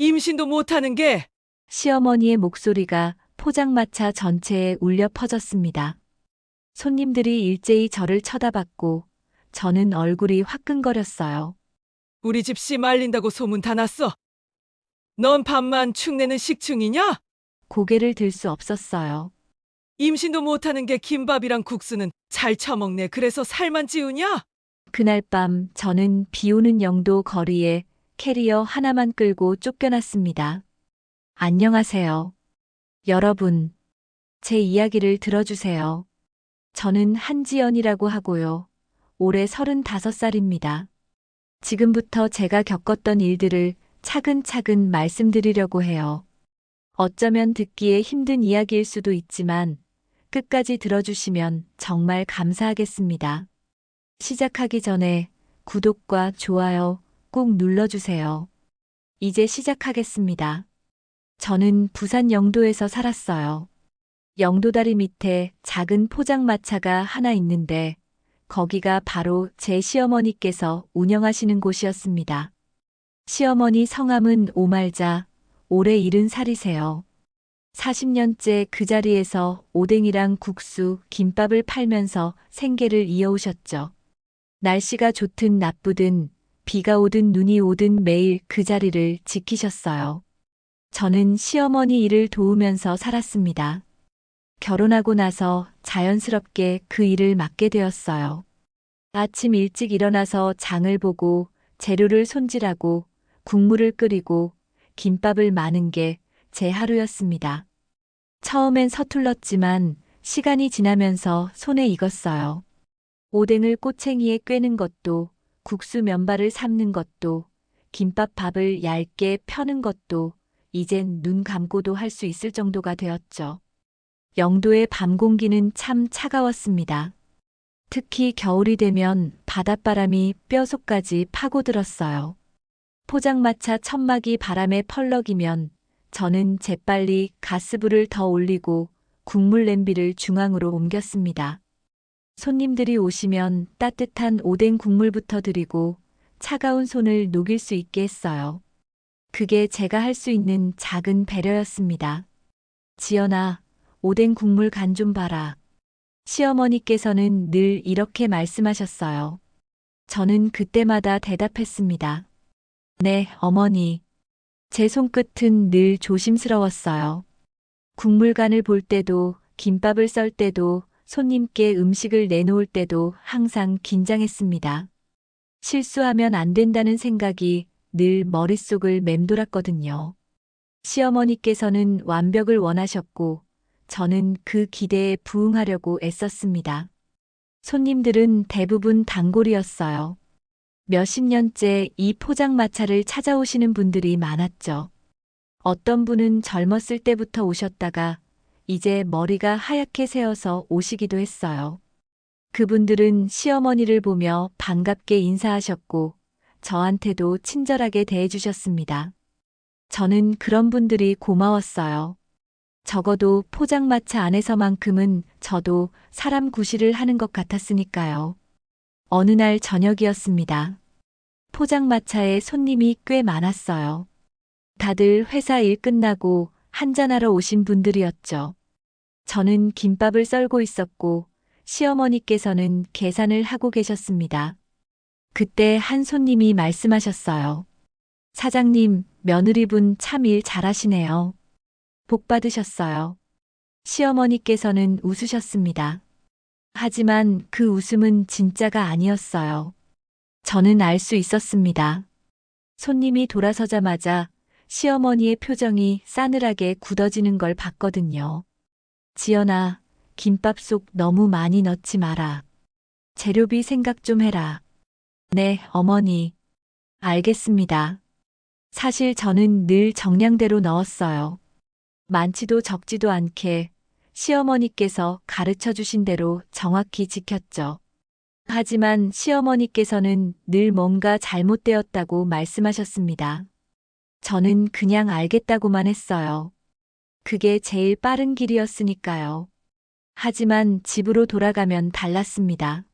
임신도 못하는 게 시어머니의 목소리가 포장마차 전체에 울려 퍼졌습니다. 손님들이 일제히 저를 쳐다봤고 저는 얼굴이 화끈거렸어요. 우리 집 씨 말린다고 소문 다 났어. 넌 밥만 축내는 식충이냐? 고개를 들 수 없었어요. 임신도 못하는 게 김밥이랑 국수는 잘 처먹네. 그래서 살만 찌우냐? 그날 밤 저는 비 오는 영도 거리에 캐리어 하나만 끌고 쫓겨났습니다. 안녕하세요. 여러분, 제 이야기를 들어주세요. 저는 한지연이라고 하고요. 올해 35살입니다. 지금부터 제가 겪었던 일들을 차근차근 말씀드리려고 해요. 어쩌면 듣기에 힘든 이야기일 수도 있지만 끝까지 들어주시면 정말 감사하겠습니다. 시작하기 전에 구독과 좋아요 꼭 눌러주세요. 이제 시작하겠습니다. 저는 부산 영도에서 살았어요. 영도다리 밑에 작은 포장마차가 하나 있는데 거기가 바로 제 시어머니께서 운영하시는 곳이었습니다. 시어머니 성함은 오말자, 올해 70살이세요. 40년째 그 자리에서 오뎅이랑 국수, 김밥을 팔면서 생계를 이어오셨죠. 날씨가 좋든 나쁘든 비가 오든 눈이 오든 매일 그 자리를 지키셨어요. 저는 시어머니 일을 도우면서 살았습니다. 결혼하고 나서 자연스럽게 그 일을 맡게 되었어요. 아침 일찍 일어나서 장을 보고 재료를 손질하고 국물을 끓이고 김밥을 마는 게 제 하루였습니다. 처음엔 서툴렀지만 시간이 지나면서 손에 익었어요. 오뎅을 꼬챙이에 꿰는 것도, 국수 면발을 삶는 것도, 김밥 밥을 얇게 펴는 것도 이젠 눈 감고도 할 수 있을 정도가 되었죠. 영도의 밤 공기는 참 차가웠습니다. 특히 겨울이 되면 바닷바람이 뼈속까지 파고들었어요. 포장마차 천막이 바람에 펄럭이면 저는 재빨리 가스불을 더 올리고 국물 냄비를 중앙으로 옮겼습니다. 손님들이 오시면 따뜻한 오뎅 국물부터 드리고 차가운 손을 녹일 수 있게 했어요. 그게 제가 할 수 있는 작은 배려였습니다. 지연아, 오뎅 국물 간 좀 봐라. 시어머니께서는 늘 이렇게 말씀하셨어요. 저는 그때마다 대답했습니다. 네, 어머니. 제 손끝은 늘 조심스러웠어요. 국물간을 볼 때도, 김밥을 썰 때도, 손님께 음식을 내놓을 때도 항상 긴장했습니다. 실수하면 안 된다는 생각이 늘 머릿속을 맴돌았거든요. 시어머니께서는 완벽을 원하셨고, 저는 그 기대에 부응하려고 애썼습니다. 손님들은 대부분 단골이었어요. 몇십 년째 이 포장마차를 찾아오시는 분들이 많았죠. 어떤 분은 젊었을 때부터 오셨다가 이제 머리가 하얗게 새어서 오시기도 했어요. 그분들은 시어머니를 보며 반갑게 인사하셨고 저한테도 친절하게 대해주셨습니다. 저는 그런 분들이 고마웠어요. 적어도 포장마차 안에서만큼은 저도 사람 구실을 하는 것 같았으니까요. 어느 날 저녁이었습니다. 포장마차에 손님이 꽤 많았어요. 다들 회사 일 끝나고 한잔하러 오신 분들이었죠. 저는 김밥을 썰고 있었고 시어머니께서는 계산을 하고 계셨습니다. 그때 한 손님이 말씀하셨어요. 사장님, 며느리분 참 일 잘하시네요. 복 받으셨어요. 시어머니께서는 웃으셨습니다. 하지만 그 웃음은 진짜가 아니었어요. 저는 알 수 있었습니다. 손님이 돌아서자마자 시어머니의 표정이 싸늘하게 굳어지는 걸 봤거든요. 지연아, 김밥 속 너무 많이 넣지 마라. 재료비 생각 좀 해라. 네, 어머니. 알겠습니다. 사실 저는 늘 정량대로 넣었어요. 많지도 적지도 않게 시어머니께서 가르쳐 주신 대로 정확히 지켰죠. 하지만 시어머니께서는 늘 뭔가 잘못되었다고 말씀하셨습니다. 저는 그냥 알겠다고만 했어요. 그게 제일 빠른 길이었으니까요. 하지만 집으로 돌아가면 달랐습니다.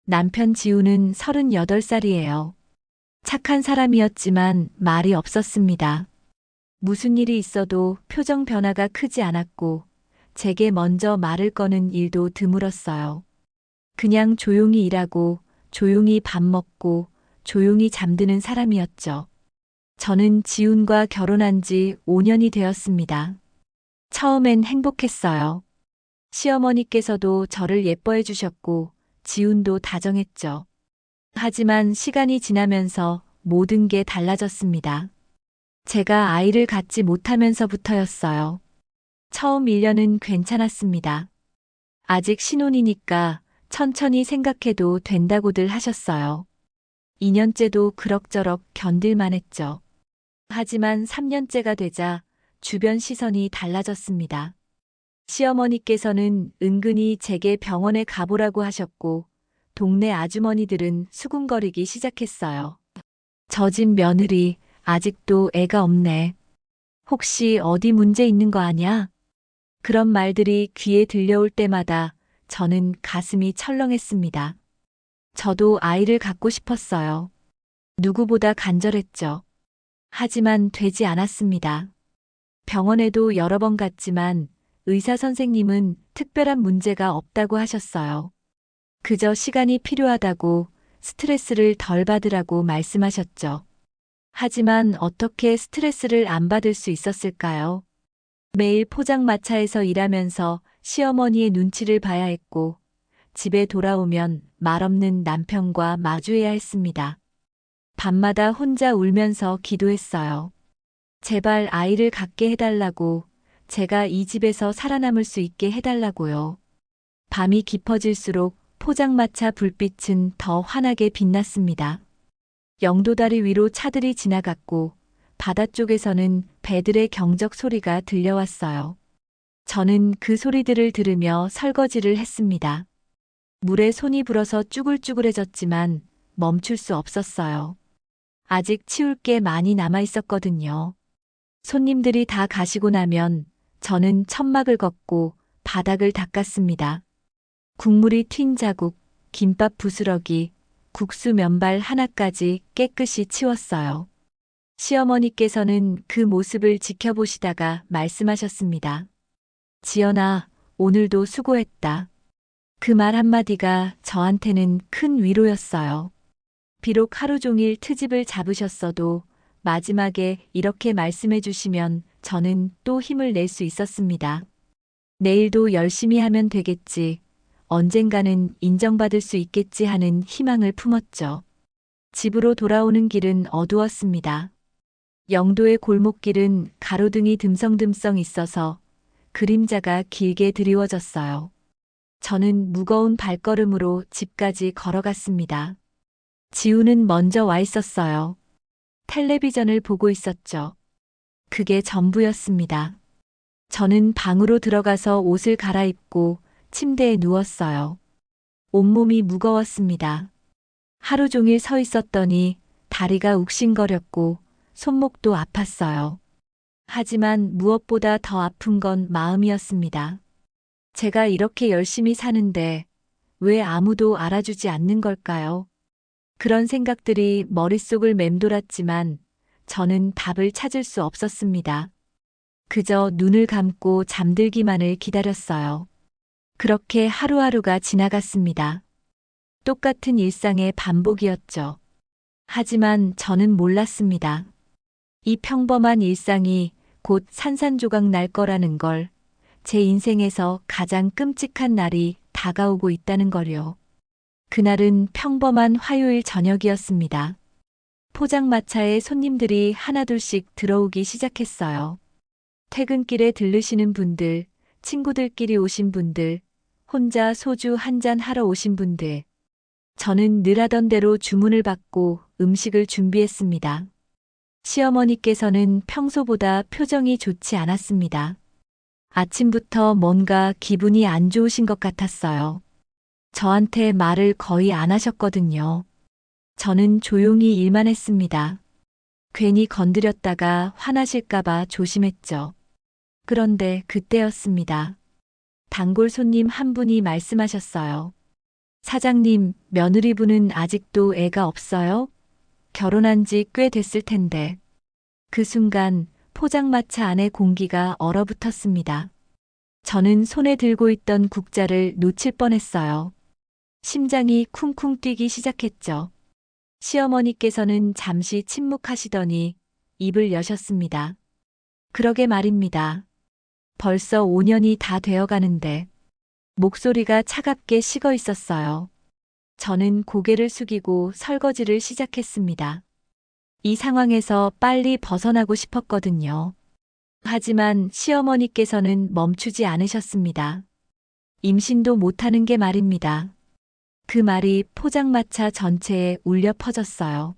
남편 지우는 38살이에요. 착한 사람이었지만 말이 없었습니다. 무슨 일이 있어도 표정 변화가 크지 않았고 제게 먼저 말을 거는 일도 드물었어요. 그냥 조용히 일하고 조용히 밥 먹고 조용히 잠드는 사람이었죠. 저는 지훈과 결혼한 지 5년이 되었습니다. 처음엔 행복했어요. 시어머니께서도 저를 예뻐해 주셨고 지훈도 다정했죠. 하지만 시간이 지나면서 모든 게 달라졌습니다. 제가 아이를 갖지 못하면서부터였어요. 처음 1년은 괜찮았습니다. 아직 신혼이니까 천천히 생각해도 된다고들 하셨어요. 2년째도 그럭저럭 견딜만 했죠. 하지만 3년째가 되자 주변 시선이 달라졌습니다. 시어머니께서는 은근히 제게 병원에 가보라고 하셨고 동네 아주머니들은 수군거리기 시작했어요. 저 집 며느리 아직도 애가 없네. 혹시 어디 문제 있는 거 아냐? 그런 말들이 귀에 들려올 때마다 저는 가슴이 철렁했습니다. 저도 아이를 갖고 싶었어요. 누구보다 간절했죠. 하지만 되지 않았습니다. 병원에도 여러 번 갔지만 의사 선생님은 특별한 문제가 없다고 하셨어요. 그저 시간이 필요하다고 스트레스를 덜 받으라고 말씀하셨죠. 하지만 어떻게 스트레스를 안 받을 수 있었을까요? 매일 포장마차에서 일하면서 시어머니의 눈치를 봐야 했고 집에 돌아오면 말없는 남편과 마주해야 했습니다. 밤마다 혼자 울면서 기도했어요. 제발 아이를 갖게 해달라고, 제가 이 집에서 살아남을 수 있게 해달라고요. 밤이 깊어질수록 포장마차 불빛은 더 환하게 빛났습니다. 영도다리 위로 차들이 지나갔고 바다 쪽에서는 배들의 경적 소리가 들려왔어요. 저는 그 소리들을 들으며 설거지를 했습니다. 물에 손이 불어서 쭈글쭈글해졌지만 멈출 수 없었어요. 아직 치울 게 많이 남아 있었거든요. 손님들이 다 가시고 나면 저는 천막을 걷고 바닥을 닦았습니다. 국물이 튄 자국, 김밥 부스러기, 국수 면발 하나까지 깨끗이 치웠어요. 시어머니께서는 그 모습을 지켜보시다가 말씀하셨습니다. 지연아, 오늘도 수고했다. 그 말 한마디가 저한테는 큰 위로였어요. 비록 하루 종일 트집을 잡으셨어도 마지막에 이렇게 말씀해 주시면 저는 또 힘을 낼 수 있었습니다. 내일도 열심히 하면 되겠지. 언젠가는 인정받을 수 있겠지 하는 희망을 품었죠. 집으로 돌아오는 길은 어두웠습니다. 영도의 골목길은 가로등이 듬성듬성 있어서 그림자가 길게 드리워졌어요. 저는 무거운 발걸음으로 집까지 걸어갔습니다. 지우는 먼저 와 있었어요. 텔레비전을 보고 있었죠. 그게 전부였습니다. 저는 방으로 들어가서 옷을 갈아입고 침대에 누웠어요. 온몸이 무거웠습니다. 하루 종일 서 있었더니 다리가 욱신거렸고 손목도 아팠어요. 하지만 무엇보다 더 아픈 건 마음이었습니다. 제가 이렇게 열심히 사는데 왜 아무도 알아주지 않는 걸까요? 그런 생각들이 머릿속을 맴돌았지만 저는 답을 찾을 수 없었습니다. 그저 눈을 감고 잠들기만을 기다렸어요. 그렇게 하루하루가 지나갔습니다. 똑같은 일상의 반복이었죠. 하지만 저는 몰랐습니다. 이 평범한 일상이 곧 산산조각 날 거라는 걸, 제 인생에서 가장 끔찍한 날이 다가오고 있다는 걸요. 그날은 평범한 화요일 저녁이었습니다. 포장마차에 손님들이 하나둘씩 들어오기 시작했어요. 퇴근길에 들르시는 분들, 친구들끼리 오신 분들, 혼자 소주 한잔 하러 오신 분들. 저는 늘 하던 대로 주문을 받고 음식을 준비했습니다. 시어머니께서는 평소보다 표정이 좋지 않았습니다. 아침부터 뭔가 기분이 안 좋으신 것 같았어요. 저한테 말을 거의 안 하셨거든요. 저는 조용히 일만 했습니다. 괜히 건드렸다가 화나실까봐 조심했죠. 그런데 그때였습니다. 단골 손님 한 분이 말씀하셨어요. 사장님, 며느리분은 아직도 애가 없어요? 결혼한 지 꽤 됐을 텐데. 그 순간 포장마차 안의 공기가 얼어붙었습니다. 저는 손에 들고 있던 국자를 놓칠 뻔했어요. 심장이 쿵쿵 뛰기 시작했죠. 시어머니께서는 잠시 침묵하시더니 입을 여셨습니다. 그러게 말입니다. 벌써 5년이 다 되어 가는데 목소리가 차갑게 식어 있었어요. 저는 고개를 숙이고 설거지를 시작했습니다. 이 상황에서 빨리 벗어나고 싶었거든요. 하지만 시어머니께서는 멈추지 않으셨습니다. 임신도 못하는 게 말입니다. 그 말이 포장마차 전체에 울려 퍼졌어요.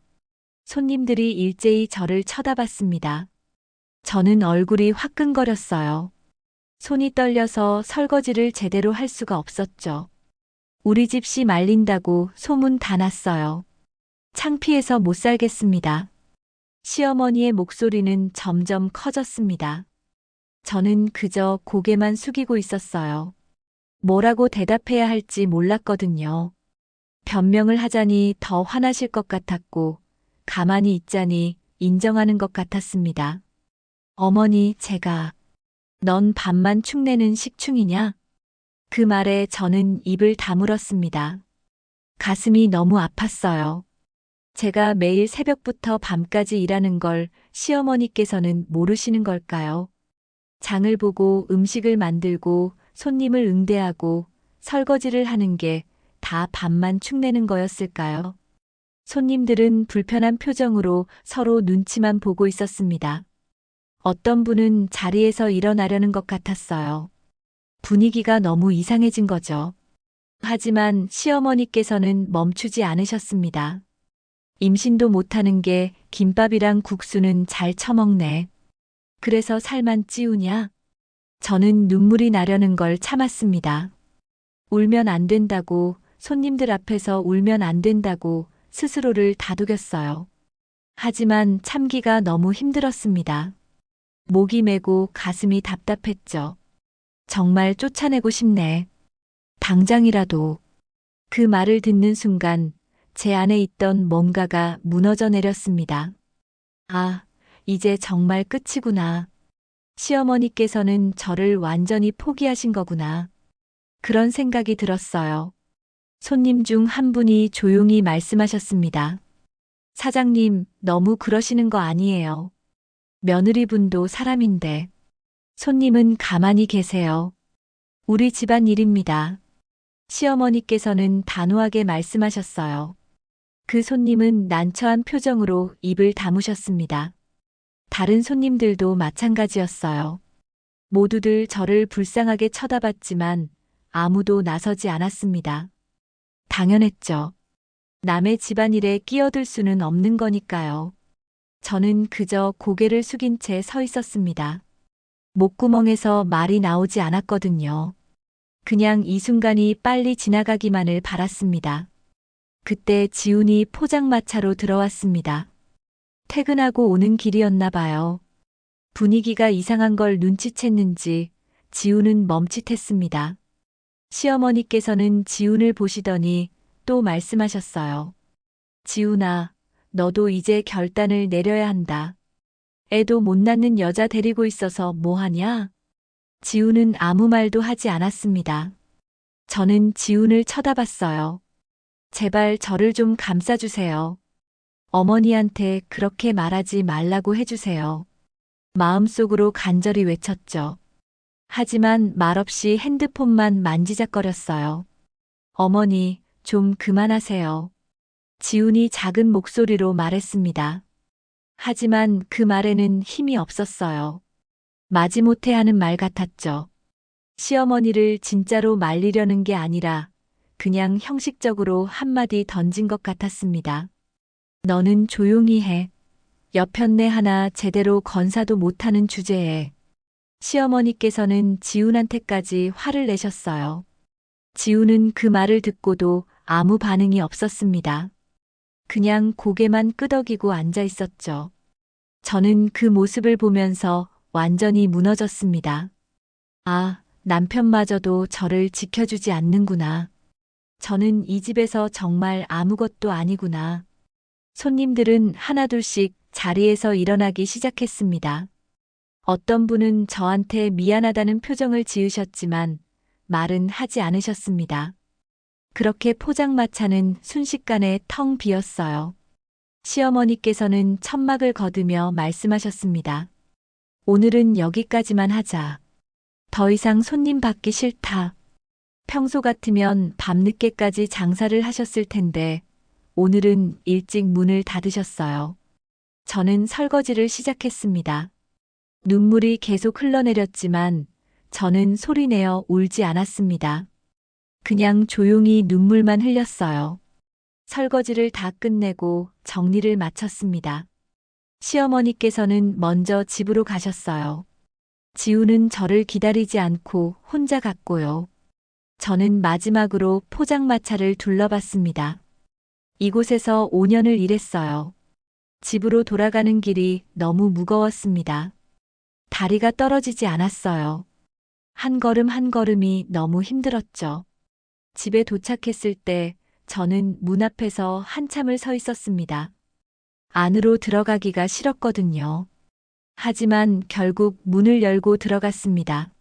손님들이 일제히 저를 쳐다봤습니다. 저는 얼굴이 화끈거렸어요. 손이 떨려서 설거지를 제대로 할 수가 없었죠. 우리 집시 말린다고 소문 다 났어요. 창피해서 못 살겠습니다. 시어머니의 목소리는 점점 커졌습니다. 저는 그저 고개만 숙이고 있었어요. 뭐라고 대답해야 할지 몰랐거든요. 변명을 하자니 더 화나실 것 같았고, 가만히 있자니 인정하는 것 같았습니다. 어머니, 넌 밥만 축내는 식충이냐? 그 말에 저는 입을 다물었습니다. 가슴이 너무 아팠어요. 제가 매일 새벽부터 밤까지 일하는 걸 시어머니께서는 모르시는 걸까요? 장을 보고 음식을 만들고 손님을 응대하고 설거지를 하는 게 다 밥만 축내는 거였을까요? 손님들은 불편한 표정으로 서로 눈치만 보고 있었습니다. 어떤 분은 자리에서 일어나려는 것 같았어요. 분위기가 너무 이상해진 거죠. 하지만 시어머니께서는 멈추지 않으셨습니다. 임신도 못하는 게 김밥이랑 국수는 잘 처먹네. 그래서 살만 찌우냐? 저는 눈물이 나려는 걸 참았습니다. 울면 안 된다고, 손님들 앞에서 울면 안 된다고 스스로를 다독였어요. 하지만 참기가 너무 힘들었습니다. 목이 메고 가슴이 답답했죠. 정말 쫓아내고 싶네. 당장이라도. 그 말을 듣는 순간 제 안에 있던 뭔가가 무너져 내렸습니다. 아, 이제 정말 끝이구나. 시어머니께서는 저를 완전히 포기하신 거구나. 그런 생각이 들었어요. 손님 중 한 분이 조용히 말씀하셨습니다. 사장님, 너무 그러시는 거 아니에요. 며느리분도 사람인데. 손님은 가만히 계세요. 우리 집안 일입니다. 시어머니께서는 단호하게 말씀하셨어요. 그 손님은 난처한 표정으로 입을 다무셨습니다. 다른 손님들도 마찬가지였어요. 모두들 저를 불쌍하게 쳐다봤지만 아무도 나서지 않았습니다. 당연했죠. 남의 집안일에 끼어들 수는 없는 거니까요. 저는 그저 고개를 숙인 채 서 있었습니다. 목구멍에서 말이 나오지 않았거든요. 그냥 이 순간이 빨리 지나가기만을 바랐습니다. 그때 지훈이 포장마차로 들어왔습니다. 퇴근하고 오는 길이었나 봐요. 분위기가 이상한 걸 눈치챘는지 지훈은 멈칫했습니다. 시어머니께서는 지훈을 보시더니 또 말씀하셨어요. 지훈아, 너도 이제 결단을 내려야 한다. 애도 못 낳는 여자 데리고 있어서 뭐 하냐? 지훈은 아무 말도 하지 않았습니다. 저는 지훈을 쳐다봤어요. 제발 저를 좀 감싸주세요. 어머니한테 그렇게 말하지 말라고 해주세요. 마음속으로 간절히 외쳤죠. 하지만 말없이 핸드폰만 만지작거렸어요. 어머니, 좀 그만하세요. 지훈이 작은 목소리로 말했습니다. 하지만 그 말에는 힘이 없었어요. 마지못해 하는 말 같았죠. 시어머니를 진짜로 말리려는 게 아니라 그냥 형식적으로 한마디 던진 것 같았습니다. 너는 조용히 해. 여편네 하나 제대로 건사도 못하는 주제에. 시어머니께서는 지훈한테까지 화를 내셨어요. 지훈은 그 말을 듣고도 아무 반응이 없었습니다. 그냥 고개만 끄덕이고 앉아 있었죠. 저는 그 모습을 보면서 완전히 무너졌습니다. 아, 남편마저도 저를 지켜주지 않는구나. 저는 이 집에서 정말 아무것도 아니구나. 손님들은 하나둘씩 자리에서 일어나기 시작했습니다. 어떤 분은 저한테 미안하다는 표정을 지으셨지만 말은 하지 않으셨습니다. 그렇게 포장마차는 순식간에 텅 비었어요. 시어머니께서는 천막을 거두며 말씀하셨습니다. 오늘은 여기까지만 하자. 더 이상 손님 받기 싫다. 평소 같으면 밤늦게까지 장사를 하셨을 텐데 오늘은 일찍 문을 닫으셨어요. 저는 설거지를 시작했습니다. 눈물이 계속 흘러내렸지만 저는 소리내어 울지 않았습니다. 그냥 조용히 눈물만 흘렸어요. 설거지를 다 끝내고 정리를 마쳤습니다. 시어머니께서는 먼저 집으로 가셨어요. 지우는 저를 기다리지 않고 혼자 갔고요. 저는 마지막으로 포장마차를 둘러봤습니다. 이곳에서 5년을 일했어요. 집으로 돌아가는 길이 너무 무거웠습니다. 다리가 떨어지지 않았어요. 한 걸음 한 걸음이 너무 힘들었죠. 집에 도착했을 때 저는 문 앞에서 한참을 서 있었습니다. 안으로 들어가기가 싫었거든요. 하지만 결국 문을 열고 들어갔습니다.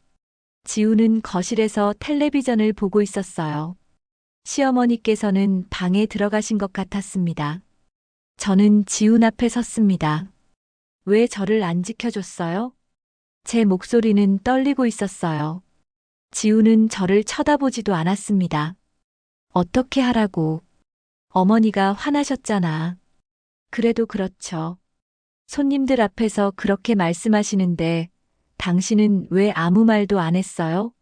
지우는 거실에서 텔레비전을 보고 있었어요. 시어머니께서는 방에 들어가신 것 같았습니다. 저는 지훈 앞에 섰습니다. 왜 저를 안 지켜줬어요? 제 목소리는 떨리고 있었어요. 지훈은 저를 쳐다보지도 않았습니다. 어떻게 하라고? 어머니가 화나셨잖아. 그래도 그렇죠. 손님들 앞에서 그렇게 말씀하시는데 당신은 왜 아무 말도 안 했어요?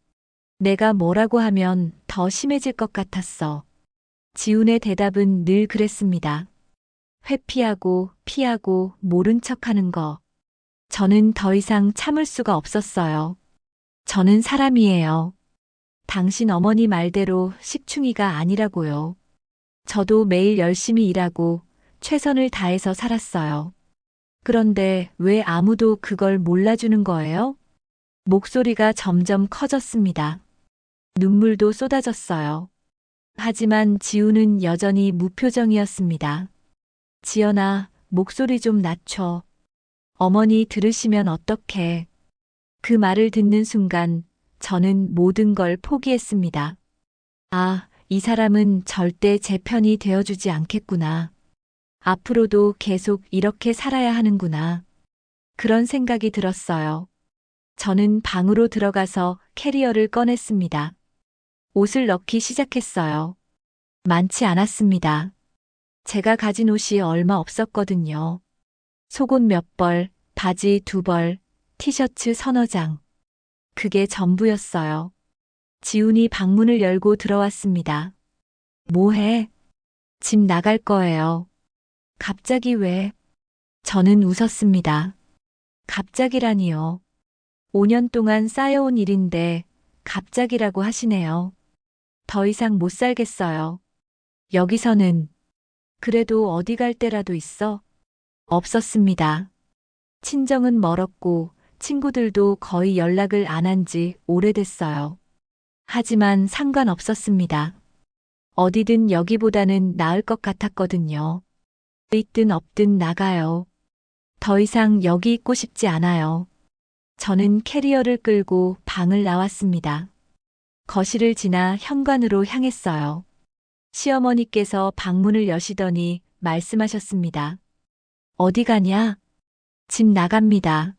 내가 뭐라고 하면 더 심해질 것 같았어. 지훈의 대답은 늘 그랬습니다. 회피하고 피하고 모른 척하는 거. 저는 더 이상 참을 수가 없었어요. 저는 사람이에요. 당신 어머니 말대로 식충이가 아니라고요. 저도 매일 열심히 일하고 최선을 다해서 살았어요. 그런데 왜 아무도 그걸 몰라주는 거예요? 목소리가 점점 커졌습니다. 눈물도 쏟아졌어요. 하지만 지우는 여전히 무표정이었습니다. 지연아, 목소리 좀 낮춰. 어머니 들으시면 어떡해. 그 말을 듣는 순간 저는 모든 걸 포기했습니다. 아, 이 사람은 절대 제 편이 되어주지 않겠구나. 앞으로도 계속 이렇게 살아야 하는구나. 그런 생각이 들었어요. 저는 방으로 들어가서 캐리어를 꺼냈습니다. 옷을 넣기 시작했어요. 많지 않았습니다. 제가 가진 옷이 얼마 없었거든요. 속옷 몇 벌, 바지 2벌, 티셔츠 서너 장. 그게 전부였어요. 지훈이 방문을 열고 들어왔습니다. 뭐해? 집 나갈 거예요. 갑자기 왜? 저는 웃었습니다. 갑자기라니요. 5년 동안 쌓여온 일인데 갑자기라고 하시네요. 더 이상 못 살겠어요. 여기서는. 그래도 어디 갈 데라도 있어? 없었습니다. 친정은 멀었고 친구들도 거의 연락을 안 한 지 오래됐어요. 하지만 상관없었습니다. 어디든 여기보다는 나을 것 같았거든요. 있든 없든 나가요. 더 이상 여기 있고 싶지 않아요. 저는 캐리어를 끌고 방을 나왔습니다. 거실을 지나 현관으로 향했어요. 시어머니께서 방문을 여시더니 말씀하셨습니다. 어디 가냐? 집 나갑니다.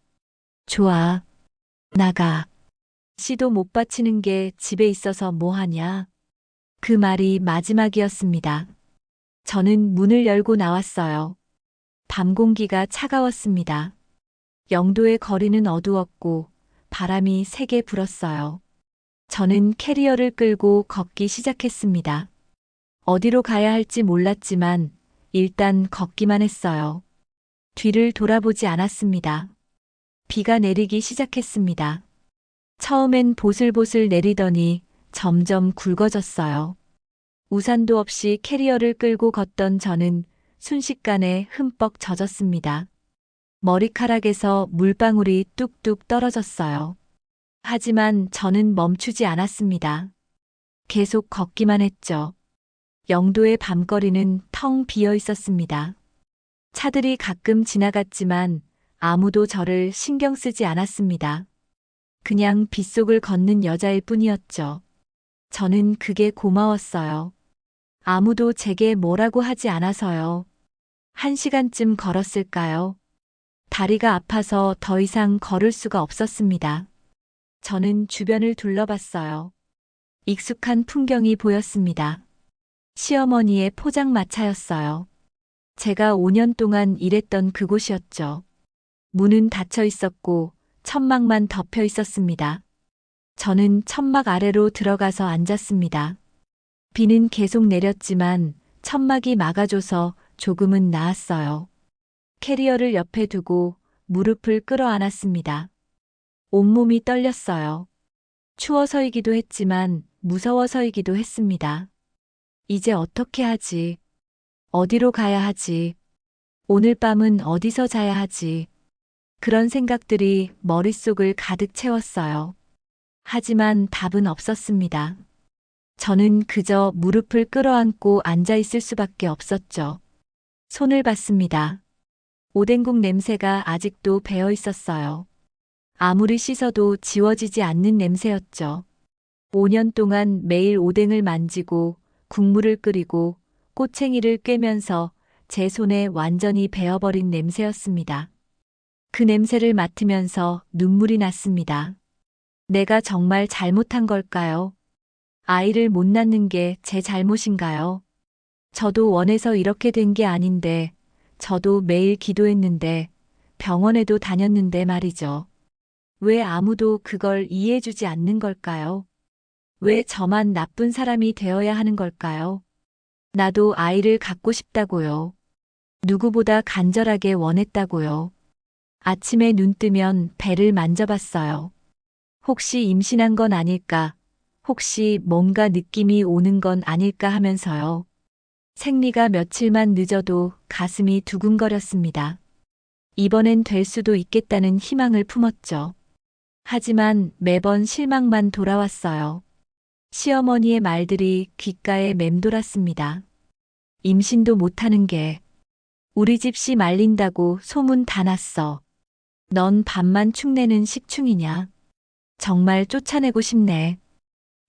좋아. 나가. 씨도 못 바치는 게 집에 있어서 뭐 하냐? 그 말이 마지막이었습니다. 저는 문을 열고 나왔어요. 밤 공기가 차가웠습니다. 영도의 거리는 어두웠고 바람이 세게 불었어요. 저는 캐리어를 끌고 걷기 시작했습니다. 어디로 가야 할지 몰랐지만 일단 걷기만 했어요. 뒤를 돌아보지 않았습니다. 비가 내리기 시작했습니다. 처음엔 보슬보슬 내리더니 점점 굵어졌어요. 우산도 없이 캐리어를 끌고 걷던 저는 순식간에 흠뻑 젖었습니다. 머리카락에서 물방울이 뚝뚝 떨어졌어요. 하지만 저는 멈추지 않았습니다. 계속 걷기만 했죠. 영도의 밤거리는 텅 비어 있었습니다. 차들이 가끔 지나갔지만 아무도 저를 신경 쓰지 않았습니다. 그냥 빗속을 걷는 여자일 뿐이었죠. 저는 그게 고마웠어요. 아무도 제게 뭐라고 하지 않아서요. 1시간쯤 걸었을까요? 다리가 아파서 더 이상 걸을 수가 없었습니다. 저는 주변을 둘러봤어요. 익숙한 풍경이 보였습니다. 시어머니의 포장마차였어요. 제가 5년 동안 일했던 그곳이었죠. 문은 닫혀 있었고 천막만 덮여 있었습니다. 저는 천막 아래로 들어가서 앉았습니다. 비는 계속 내렸지만 천막이 막아줘서 조금은 나았어요. 캐리어를 옆에 두고 무릎을 끌어안았습니다. 온몸이 떨렸어요. 추워서이기도 했지만 무서워서이기도 했습니다. 이제 어떻게 하지? 어디로 가야 하지? 오늘 밤은 어디서 자야 하지? 그런 생각들이 머릿속을 가득 채웠어요. 하지만 답은 없었습니다. 저는 그저 무릎을 끌어안고 앉아 있을 수밖에 없었죠. 손을 봤습니다. 오뎅국 냄새가 아직도 배어 있었어요. 아무리 씻어도 지워지지 않는 냄새였죠. 5년 동안 매일 오뎅을 만지고 국물을 끓이고 꼬챙이를 꿰면서 제 손에 완전히 배어버린 냄새였습니다. 그 냄새를 맡으면서 눈물이 났습니다. 내가 정말 잘못한 걸까요? 아이를 못 낳는 게 제 잘못인가요? 저도 원해서 이렇게 된 게 아닌데, 저도 매일 기도했는데, 병원에도 다녔는데 말이죠. 왜 아무도 그걸 이해해주지 않는 걸까요? 왜 저만 나쁜 사람이 되어야 하는 걸까요? 나도 아이를 갖고 싶다고요. 누구보다 간절하게 원했다고요. 아침에 눈 뜨면 배를 만져봤어요. 혹시 임신한 건 아닐까? 혹시 뭔가 느낌이 오는 건 아닐까 하면서요. 생리가 며칠만 늦어도 가슴이 두근거렸습니다. 이번엔 될 수도 있겠다는 희망을 품었죠. 하지만 매번 실망만 돌아왔어요. 시어머니의 말들이 귓가에 맴돌았습니다. 임신도 못하는 게 우리 집 씨 말린다고 소문 다 났어. 넌 밥만 축내는 식충이냐? 정말 쫓아내고 싶네.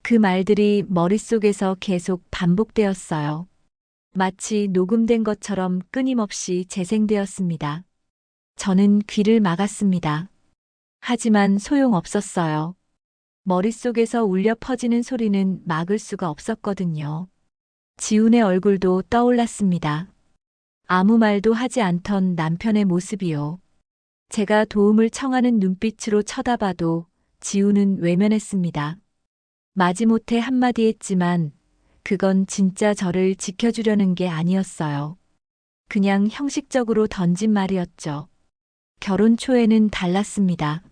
그 말들이 머릿속에서 계속 반복되었어요. 마치 녹음된 것처럼 끊임없이 재생되었습니다. 저는 귀를 막았습니다. 하지만 소용없었어요. 머릿속에서 울려 퍼지는 소리는 막을 수가 없었거든요. 지훈의 얼굴도 떠올랐습니다. 아무 말도 하지 않던 남편의 모습이요. 제가 도움을 청하는 눈빛으로 쳐다봐도 지훈은 외면했습니다. 마지못해 한마디 했지만 그건 진짜 저를 지켜주려는 게 아니었어요. 그냥 형식적으로 던진 말이었죠. 결혼 초에는 달랐습니다.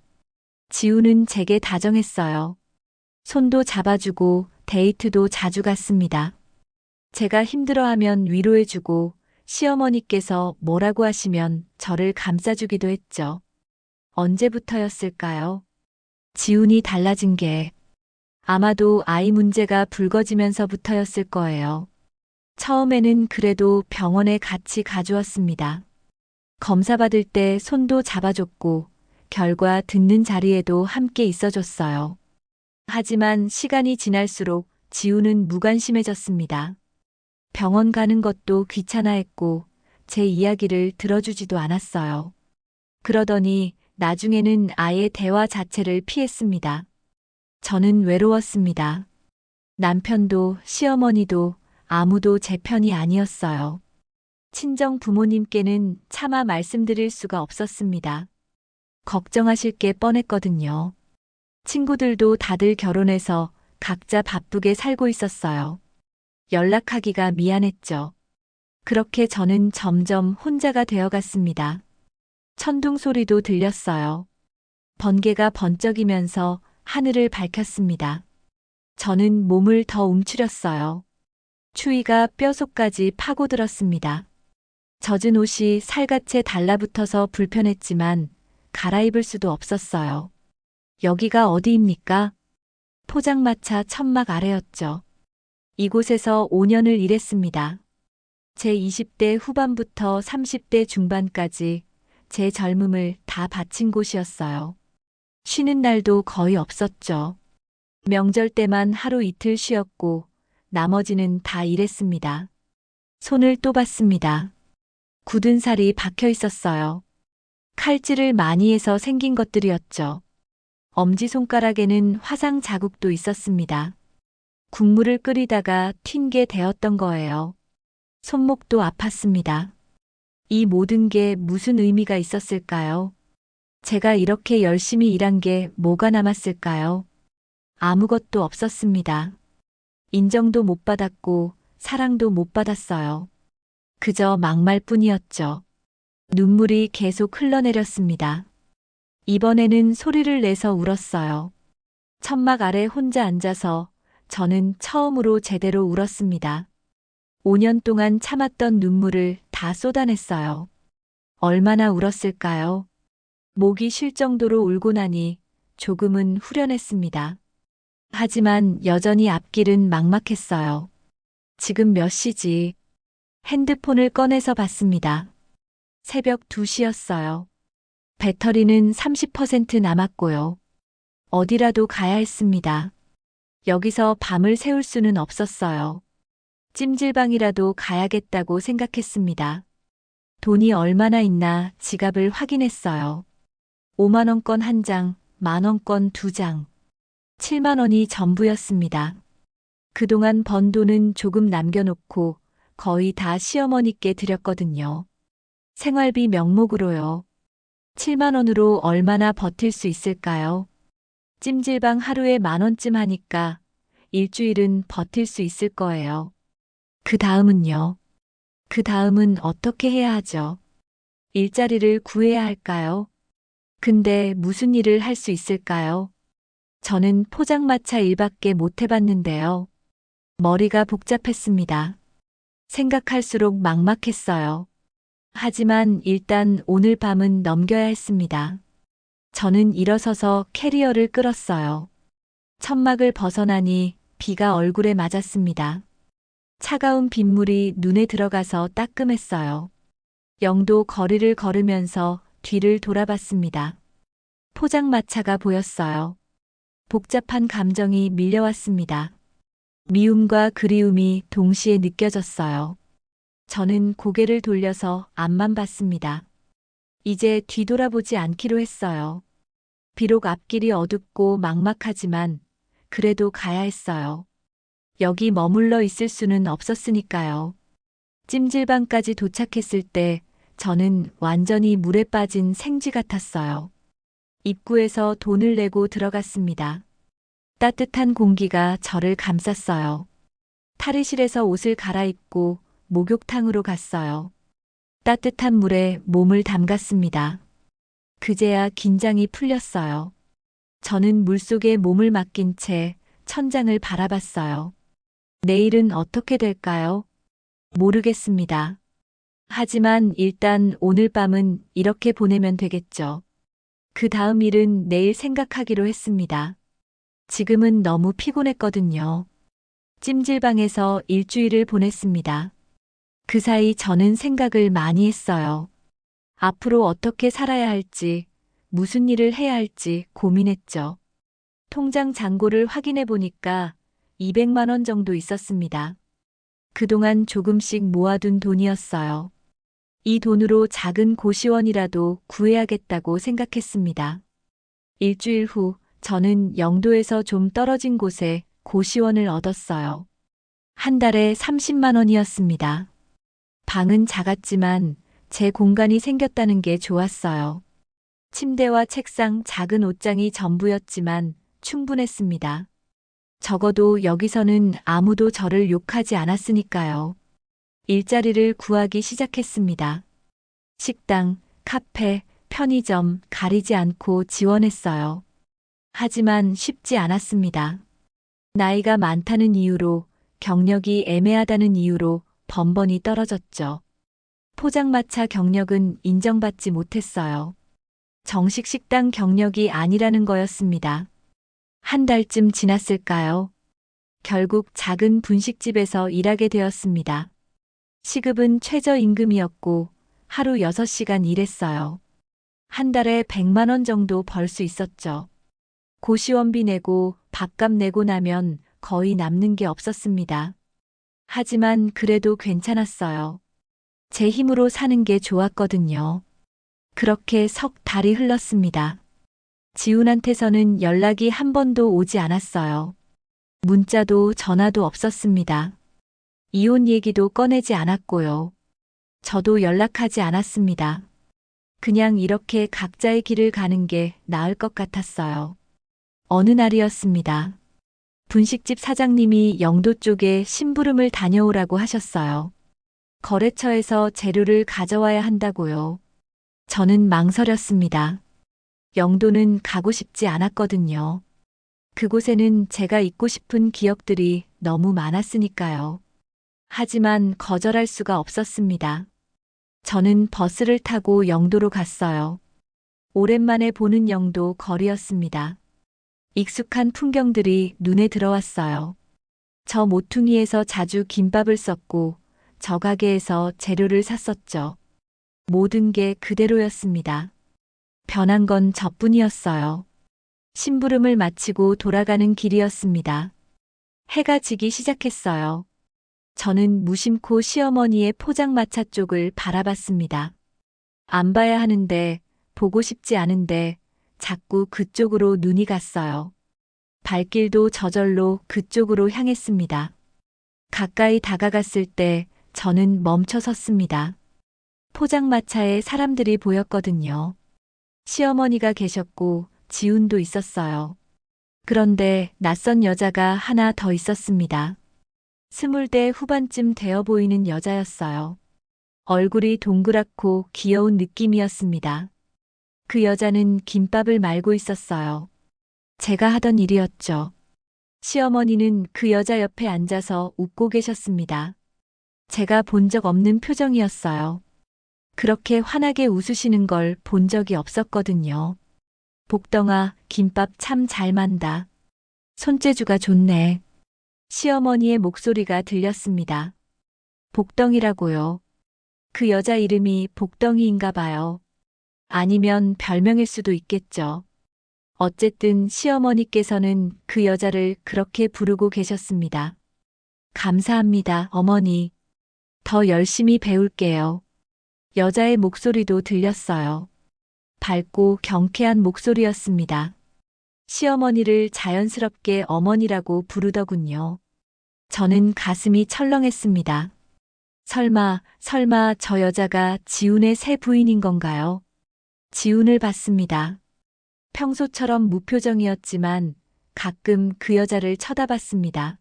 지훈은 제게 다정했어요. 손도 잡아주고 데이트도 자주 갔습니다. 제가 힘들어하면 위로해주고 시어머니께서 뭐라고 하시면 저를 감싸주기도 했죠. 언제부터였을까요? 지훈이 달라진 게 아마도 아이 문제가 불거지면서부터였을 거예요. 처음에는 그래도 병원에 같이 가주었습니다. 검사 받을 때 손도 잡아줬고 결과 듣는 자리에도 함께 있어줬어요. 하지만 시간이 지날수록 지우는 무관심해졌습니다. 병원 가는 것도 귀찮아했고 제 이야기를 들어주지도 않았어요. 그러더니 나중에는 아예 대화 자체를 피했습니다. 저는 외로웠습니다. 남편도 시어머니도 아무도 제 편이 아니었어요. 친정 부모님께는 차마 말씀드릴 수가 없었습니다. 걱정하실 게 뻔했거든요. 친구들도 다들 결혼해서 각자 바쁘게 살고 있었어요. 연락하기가 미안했죠. 그렇게 저는 점점 혼자가 되어갔습니다. 천둥 소리도 들렸어요. 번개가 번쩍이면서 하늘을 밝혔습니다. 저는 몸을 더 움츠렸어요. 추위가 뼛속까지 파고들었습니다. 젖은 옷이 살갗에 달라붙어서 불편했지만 갈아입을 수도 없었어요. 여기가 어디입니까? 포장마차 천막 아래였죠. 이곳에서 5년을 일했습니다. 제 20대 후반부터 30대 중반까지 제 젊음을 다 바친 곳이었어요. 쉬는 날도 거의 없었죠. 명절 때만 하루 이틀 쉬었고 나머지는 다 일했습니다. 손을 또 봤습니다. 굳은 살이 박혀 있었어요. 칼질을 많이 해서 생긴 것들이었죠. 엄지손가락에는 화상 자국도 있었습니다. 국물을 끓이다가 튄 게 되었던 거예요. 손목도 아팠습니다. 이 모든 게 무슨 의미가 있었을까요? 제가 이렇게 열심히 일한 게 뭐가 남았을까요? 아무것도 없었습니다. 인정도 못 받았고 사랑도 못 받았어요. 그저 막말 뿐이었죠. 눈물이 계속 흘러내렸습니다. 이번에는 소리를 내서 울었어요. 천막 아래 혼자 앉아서 저는 처음으로 제대로 울었습니다. 5년 동안 참았던 눈물을 다 쏟아냈어요. 얼마나 울었을까요? 목이 쉴 정도로 울고 나니 조금은 후련했습니다. 하지만 여전히 앞길은 막막했어요. 지금 몇 시지? 핸드폰을 꺼내서 봤습니다. 새벽 2시였어요. 배터리는 30% 남았고요. 어디라도 가야 했습니다. 여기서 밤을 새울 수는 없었어요. 찜질방이라도 가야겠다고 생각했습니다. 돈이 얼마나 있나 지갑을 확인했어요. 5만원권 1장, 만원권 2장. 7만원이 전부였습니다. 그동안 번 돈은 조금 남겨놓고 거의 다 시어머니께 드렸거든요. 생활비 명목으로요. 7만원으로 얼마나 버틸 수 있을까요? 찜질방 하루에 10,000원쯤 하니까 일주일은 버틸 수 있을 거예요. 그 다음은요? 그 다음은 어떻게 해야 하죠? 일자리를 구해야 할까요? 근데 무슨 일을 할 수 있을까요? 저는 포장마차 일밖에 못 해봤는데요. 머리가 복잡했습니다. 생각할수록 막막했어요. 하지만 일단 오늘 밤은 넘겨야 했습니다. 저는 일어서서 캐리어를 끌었어요. 천막을 벗어나니 비가 얼굴에 맞았습니다. 차가운 빗물이 눈에 들어가서 따끔했어요. 영도 거리를 걸으면서 뒤를 돌아봤습니다. 포장마차가 보였어요. 복잡한 감정이 밀려왔습니다. 미움과 그리움이 동시에 느껴졌어요. 저는 고개를 돌려서 앞만 봤습니다. 이제 뒤돌아보지 않기로 했어요. 비록 앞길이 어둡고 막막하지만 그래도 가야 했어요. 여기 머물러 있을 수는 없었으니까요. 찜질방까지 도착했을 때 저는 완전히 물에 빠진 생쥐 같았어요. 입구에서 돈을 내고 들어갔습니다. 따뜻한 공기가 저를 감쌌어요. 탈의실에서 옷을 갈아입고 목욕탕으로 갔어요. 따뜻한 물에 몸을 담갔습니다. 그제야 긴장이 풀렸어요. 저는 물속에 몸을 맡긴 채 천장을 바라봤어요. 내일은 어떻게 될까요? 모르겠습니다. 하지만 일단 오늘 밤은 이렇게 보내면 되겠죠. 그 다음 일은 내일 생각하기로 했습니다. 지금은 너무 피곤했거든요. 찜질방에서 일주일을 보냈습니다. 그 사이 저는 생각을 많이 했어요. 앞으로 어떻게 살아야 할지, 무슨 일을 해야 할지 고민했죠. 통장 잔고를 확인해 보니까 200만 원 정도 있었습니다. 그동안 조금씩 모아둔 돈이었어요. 이 돈으로 작은 고시원이라도 구해야겠다고 생각했습니다. 일주일 후 저는 영도에서 좀 떨어진 곳에 고시원을 얻었어요. 한 달에 30만 원이었습니다. 방은 작았지만 제 공간이 생겼다는 게 좋았어요. 침대와 책상, 작은 옷장이 전부였지만 충분했습니다. 적어도 여기서는 아무도 저를 욕하지 않았으니까요. 일자리를 구하기 시작했습니다. 식당, 카페, 편의점 가리지 않고 지원했어요. 하지만 쉽지 않았습니다. 나이가 많다는 이유로, 경력이 애매하다는 이유로 번번이 떨어졌죠. 포장마차 경력은 인정받지 못했어요. 정식 식당 경력이 아니라는 거였습니다. 한 달쯤 지났을까요? 결국 작은 분식집에서 일하게 되었습니다. 시급은 최저임금이었고 하루 6시간 일했어요. 한 달에 100만 원 정도 벌 수 있었죠. 고시원비 내고 밥값 내고 나면 거의 남는 게 없었습니다. 하지만 그래도 괜찮았어요. 제 힘으로 사는 게 좋았거든요. 그렇게 석 달이 흘렀습니다. 지훈한테서는 연락이 한 번도 오지 않았어요. 문자도 전화도 없었습니다. 이혼 얘기도 꺼내지 않았고요. 저도 연락하지 않았습니다. 그냥 이렇게 각자의 길을 가는 게 나을 것 같았어요. 어느 날이었습니다. 분식집 사장님이 영도 쪽에 심부름을 다녀오라고 하셨어요. 거래처에서 재료를 가져와야 한다고요. 저는 망설였습니다. 영도는 가고 싶지 않았거든요. 그곳에는 제가 있고 싶은 기억들이 너무 많았으니까요. 하지만 거절할 수가 없었습니다. 저는 버스를 타고 영도로 갔어요. 오랜만에 보는 영도 거리였습니다. 익숙한 풍경들이 눈에 들어왔어요. 저 모퉁이에서 자주 김밥을 썼고 저 가게에서 재료를 샀었죠. 모든 게 그대로였습니다. 변한 건 저뿐이었어요. 심부름을 마치고 돌아가는 길이었습니다. 해가 지기 시작했어요. 저는 무심코 시어머니의 포장마차 쪽을 바라봤습니다. 안 봐야 하는데, 보고 싶지 않은데, 자꾸 그쪽으로 눈이 갔어요. 발길도 저절로 그쪽으로 향했습니다. 가까이 다가갔을 때 저는 멈춰 섰습니다. 포장마차에 사람들이 보였거든요. 시어머니가 계셨고 지훈도 있었어요. 그런데 낯선 여자가 하나 더 있었습니다. 20대 후반쯤 되어 보이는 여자였어요. 얼굴이 동그랗고 귀여운 느낌이었습니다. 그 여자는 김밥을 말고 있었어요. 제가 하던 일이었죠. 시어머니는 그 여자 옆에 앉아서 웃고 계셨습니다. 제가 본 적 없는 표정이었어요. 그렇게 환하게 웃으시는 걸 본 적이 없었거든요. 복덩아, 김밥 참 잘 만다. 손재주가 좋네. 시어머니의 목소리가 들렸습니다. 복덩이라고요. 그 여자 이름이 복덩이인가 봐요. 아니면 별명일 수도 있겠죠. 어쨌든 시어머니께서는 그 여자를 그렇게 부르고 계셨습니다. 감사합니다, 어머니. 더 열심히 배울게요. 여자의 목소리도 들렸어요. 밝고 경쾌한 목소리였습니다. 시어머니를 자연스럽게 어머니라고 부르더군요. 저는 가슴이 철렁했습니다. 설마 저 여자가 지훈의 새 부인인 건가요? 지훈을 봤습니다. 평소처럼 무표정이었지만 가끔 그 여자를 쳐다봤습니다.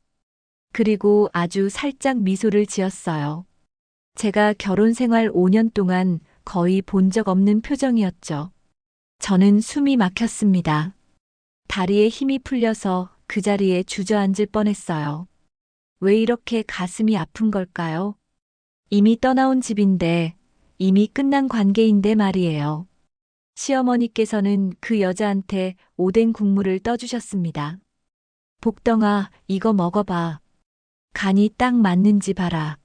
그리고 아주 살짝 미소를 지었어요. 제가 결혼 생활 5년 동안 거의 본 적 없는 표정이었죠. 저는 숨이 막혔습니다. 다리에 힘이 풀려서 그 자리에 주저앉을 뻔했어요. 왜 이렇게 가슴이 아픈 걸까요? 이미 떠나온 집인데, 이미 끝난 관계인데 말이에요. 시어머니께서는 그 여자한테 오뎅 국물을 떠주셨습니다. 복덩아, 이거 먹어봐. 간이 딱 맞는지 봐라.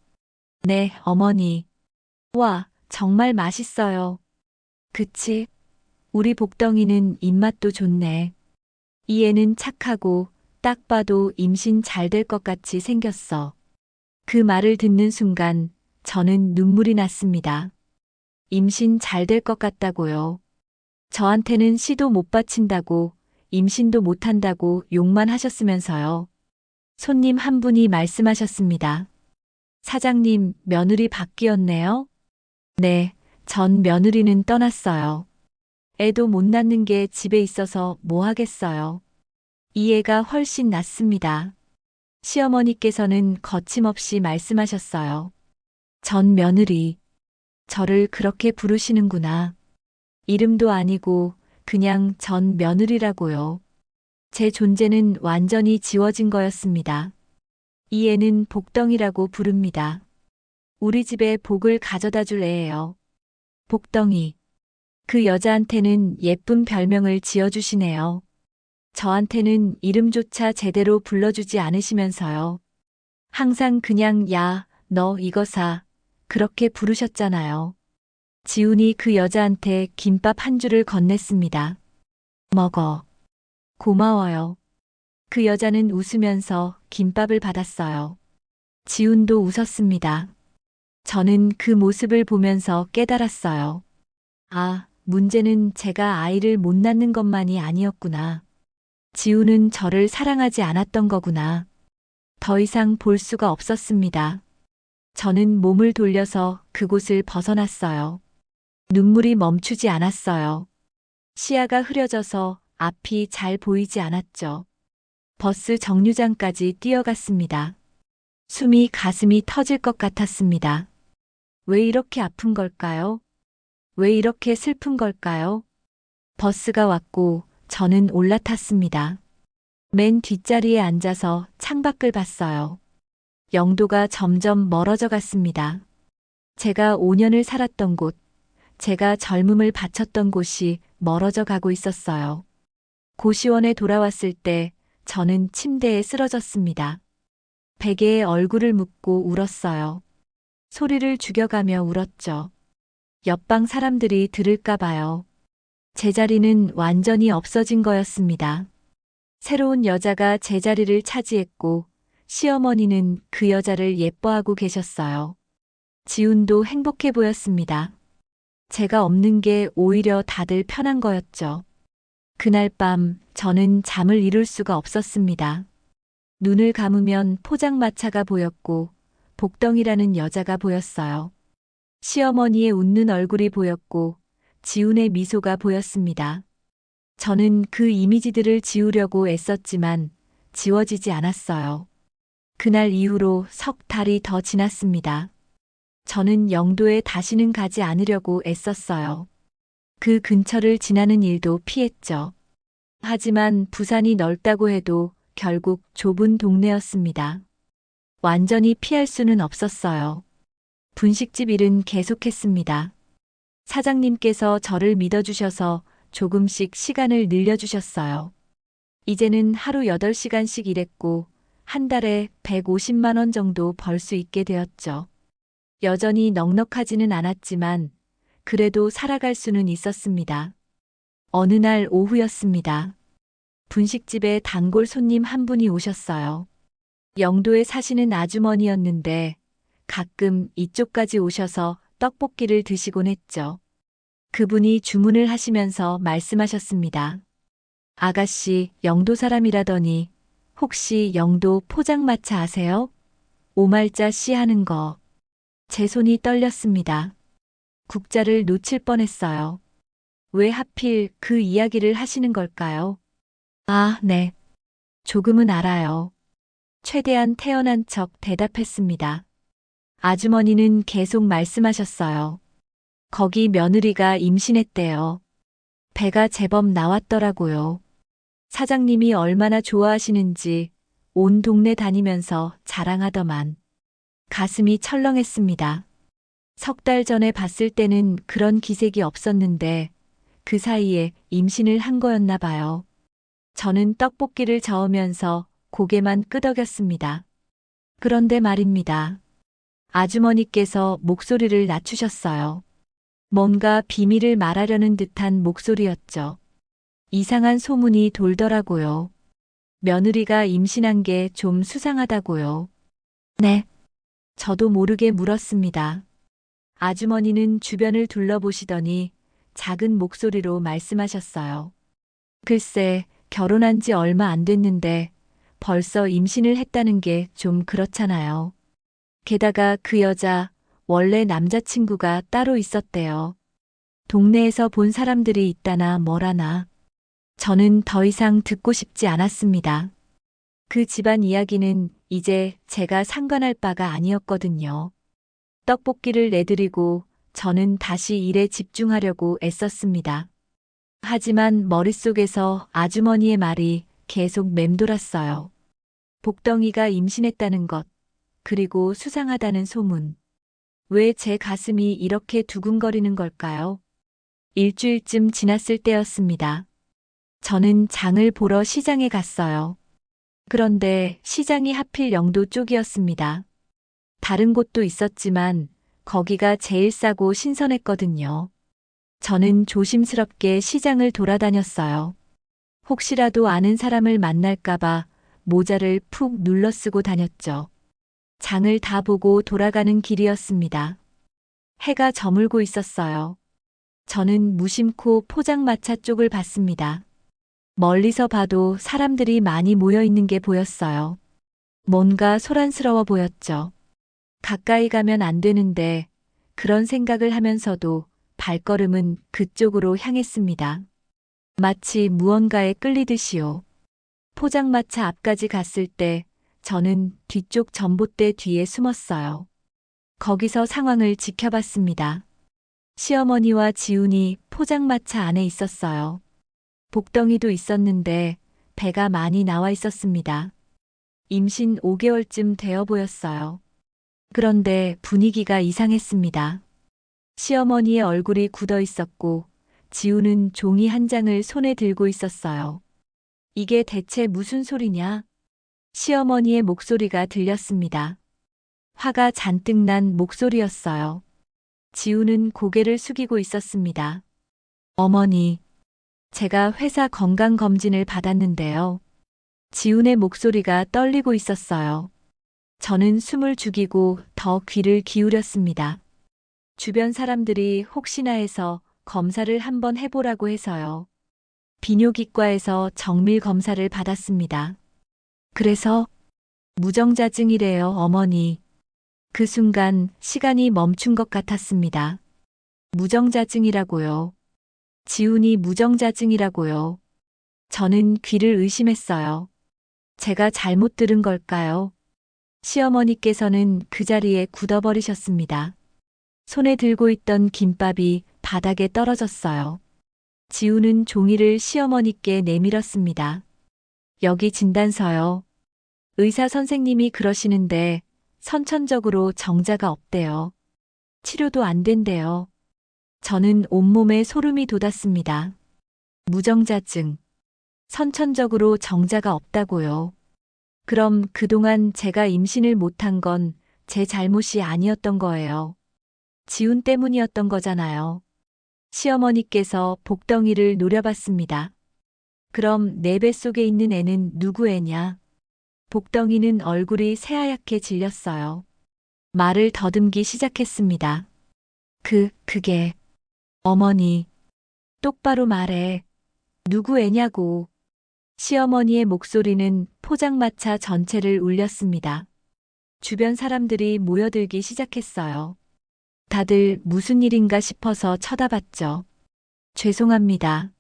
네, 어머니. 와, 정말 맛있어요. 그치? 우리 복덩이는 입맛도 좋네. 이 애는 착하고 딱 봐도 임신 잘 될 것 같이 생겼어. 그 말을 듣는 순간 저는 눈물이 났습니다. 임신 잘 될 것 같다고요. 저한테는 시도 못 바친다고, 임신도 못한다고 욕만 하셨으면서요. 손님 한 분이 말씀하셨습니다. 사장님, 며느리 바뀌었네요? 네, 전 며느리는 떠났어요. 애도 못 낳는 게 집에 있어서 뭐 하겠어요. 이 애가 훨씬 낫습니다. 시어머니께서는 거침없이 말씀하셨어요. 전 며느리. 저를 그렇게 부르시는구나. 이름도 아니고 그냥 전 며느리라고요. 제 존재는 완전히 지워진 거였습니다. 이 애는 복덩이라고 부릅니다. 우리 집에 복을 가져다 줄 애예요. 복덩이. 그 여자한테는 예쁜 별명을 지어주시네요. 저한테는 이름조차 제대로 불러주지 않으시면서요. 항상 그냥 야, 너 이거 사. 그렇게 부르셨잖아요. 지훈이 그 여자한테 김밥 한 줄을 건넸습니다. 먹어. 고마워요. 그 여자는 웃으면서 김밥을 받았어요. 지훈도 웃었습니다. 저는 그 모습을 보면서 깨달았어요. 아, 문제는 제가 아이를 못 낳는 것만이 아니었구나. 지훈은 저를 사랑하지 않았던 거구나. 더 이상 볼 수가 없었습니다. 저는 몸을 돌려서 그곳을 벗어났어요. 눈물이 멈추지 않았어요. 시야가 흐려져서 앞이 잘 보이지 않았죠. 버스 정류장까지 뛰어갔습니다. 숨이 가슴이 터질 것 같았습니다. 왜 이렇게 아픈 걸까요? 왜 이렇게 슬픈 걸까요? 버스가 왔고 저는 올라탔습니다. 맨 뒷자리에 앉아서 창밖을 봤어요. 영도가 점점 멀어져 갔습니다. 제가 5년을 살았던 곳, 제가 젊음을 바쳤던 곳이 멀어져 가고 있었어요. 고시원에 돌아왔을 때 저는 침대에 쓰러졌습니다. 베개에 얼굴을 묻고 울었어요. 소리를 죽여가며 울었죠. 옆방 사람들이 들을까 봐요. 제 자리는 완전히 없어진 거였습니다. 새로운 여자가 제 자리를 차지했고 시어머니는 그 여자를 예뻐하고 계셨어요. 지훈도 행복해 보였습니다. 제가 없는 게 오히려 다들 편한 거였죠. 그날 밤 저는 잠을 이룰 수가 없었습니다. 눈을 감으면 포장마차가 보였고 복덩이라는 여자가 보였어요. 시어머니의 웃는 얼굴이 보였고 지훈의 미소가 보였습니다. 저는 그 이미지들을 지우려고 애썼지만 지워지지 않았어요. 그날 이후로 석 달이 더 지났습니다. 저는 영도에 다시는 가지 않으려고 애썼어요. 그 근처를 지나는 일도 피했죠. 하지만 부산이 넓다고 해도 결국 좁은 동네였습니다. 완전히 피할 수는 없었어요. 분식집 일은 계속했습니다. 사장님께서 저를 믿어주셔서 조금씩 시간을 늘려주셨어요. 이제는 하루 8시간씩 일했고 한 달에 150만 원 정도 벌 수 있게 되었죠. 여전히 넉넉하지는 않았지만 그래도 살아갈 수는 있었습니다. 어느 날 오후였습니다. 분식집에 단골 손님 한 분이 오셨어요. 영도에 사시는 아주머니였는데 가끔 이쪽까지 오셔서 떡볶이를 드시곤 했죠. 그분이 주문을 하시면서 말씀하셨습니다. 아가씨, 영도 사람이라더니 혹시 영도 포장마차 아세요? 오말자 씨 하는 거. 제 손이 떨렸습니다. 국자를 놓칠 뻔했어요. 왜 하필 그 이야기를 하시는 걸까요? 아, 네. 조금은 알아요. 최대한 태연한 척 대답했습니다. 아주머니는 계속 말씀하셨어요. 거기 며느리가 임신했대요. 배가 제법 나왔더라고요. 사장님이 얼마나 좋아하시는지 온 동네 다니면서 자랑하더만. 가슴이 철렁했습니다. 석 달 전에 봤을 때는 그런 기색이 없었는데 그 사이에 임신을 한 거였나 봐요. 저는 떡볶이를 저으면서 고개만 끄덕였습니다. 그런데 말입니다. 아주머니께서 목소리를 낮추셨어요. 뭔가 비밀을 말하려는 듯한 목소리였죠. 이상한 소문이 돌더라고요. 며느리가 임신한 게 좀 수상하다고요. 네. 저도 모르게 물었습니다. 아주머니는 주변을 둘러보시더니 작은 목소리로 말씀하셨어요. 글쎄, 결혼한 지 얼마 안 됐는데 벌써 임신을 했다는 게 좀 그렇잖아요. 게다가 그 여자 원래 남자친구가 따로 있었대요. 동네에서 본 사람들이 있다나 뭐라나. 저는 더 이상 듣고 싶지 않았습니다. 그 집안 이야기는 이제 제가 상관할 바가 아니었거든요. 떡볶이를 내드리고 저는 다시 일에 집중하려고 애썼습니다. 하지만 머릿속에서 아주머니의 말이 계속 맴돌았어요. 복덩이가 임신했다는 것, 그리고 수상하다는 소문. 왜 제 가슴이 이렇게 두근거리는 걸까요? 일주일쯤 지났을 때였습니다. 저는 장을 보러 시장에 갔어요. 그런데 시장이 하필 영도 쪽이었습니다. 다른 곳도 있었지만 거기가 제일 싸고 신선했거든요. 저는 조심스럽게 시장을 돌아다녔어요. 혹시라도 아는 사람을 만날까봐 모자를 푹 눌러 쓰고 다녔죠. 장을 다 보고 돌아가는 길이었습니다. 해가 저물고 있었어요. 저는 무심코 포장마차 쪽을 봤습니다. 멀리서 봐도 사람들이 많이 모여 있는 게 보였어요. 뭔가 소란스러워 보였죠. 가까이 가면 안 되는데 그런 생각을 하면서도 발걸음은 그쪽으로 향했습니다. 마치 무언가에 끌리듯이요. 포장마차 앞까지 갔을 때 저는 뒤쪽 전봇대 뒤에 숨었어요. 거기서 상황을 지켜봤습니다. 시어머니와 지훈이 포장마차 안에 있었어요. 복덩이도 있었는데 배가 많이 나와 있었습니다. 임신 5개월쯤 되어 보였어요. 그런데 분위기가 이상했습니다. 시어머니의 얼굴이 굳어 있었고 지훈은 종이 한 장을 손에 들고 있었어요. 이게 대체 무슨 소리냐? 시어머니의 목소리가 들렸습니다. 화가 잔뜩 난 목소리였어요. 지훈은 고개를 숙이고 있었습니다. 어머니, 제가 회사 건강검진을 받았는데요. 지훈의 목소리가 떨리고 있었어요. 저는 숨을 죽이고 더 귀를 기울였습니다. 주변 사람들이 혹시나 해서 검사를 한번 해보라고 해서요. 비뇨기과에서 정밀 검사를 받았습니다. 그래서 무정자증이래요, 어머니. 그 순간 시간이 멈춘 것 같았습니다. 무정자증이라고요. 지훈이 무정자증이라고요. 저는 귀를 의심했어요. 제가 잘못 들은 걸까요? 시어머니께서는 그 자리에 굳어버리셨습니다. 손에 들고 있던 김밥이 바닥에 떨어졌어요. 지훈은 종이를 시어머니께 내밀었습니다. 여기 진단서요. 의사 선생님이 그러시는데 선천적으로 정자가 없대요. 치료도 안 된대요. 저는 온몸에 소름이 돋았습니다. 무정자증. 선천적으로 정자가 없다고요. 그럼 그동안 제가 임신을 못한 건 제 잘못이 아니었던 거예요. 지훈 때문이었던 거잖아요. 시어머니께서 복덩이를 노려봤습니다. 그럼 내 뱃속에 있는 애는 누구 애냐? 복덩이는 얼굴이 새하얗게 질렸어요. 말을 더듬기 시작했습니다. 그게, 어머니, 똑바로 말해. 누구 애냐고. 시어머니의 목소리는 포장마차 전체를 울렸습니다. 주변 사람들이 모여들기 시작했어요. 다들 무슨 일인가 싶어서 쳐다봤죠. 죄송합니다.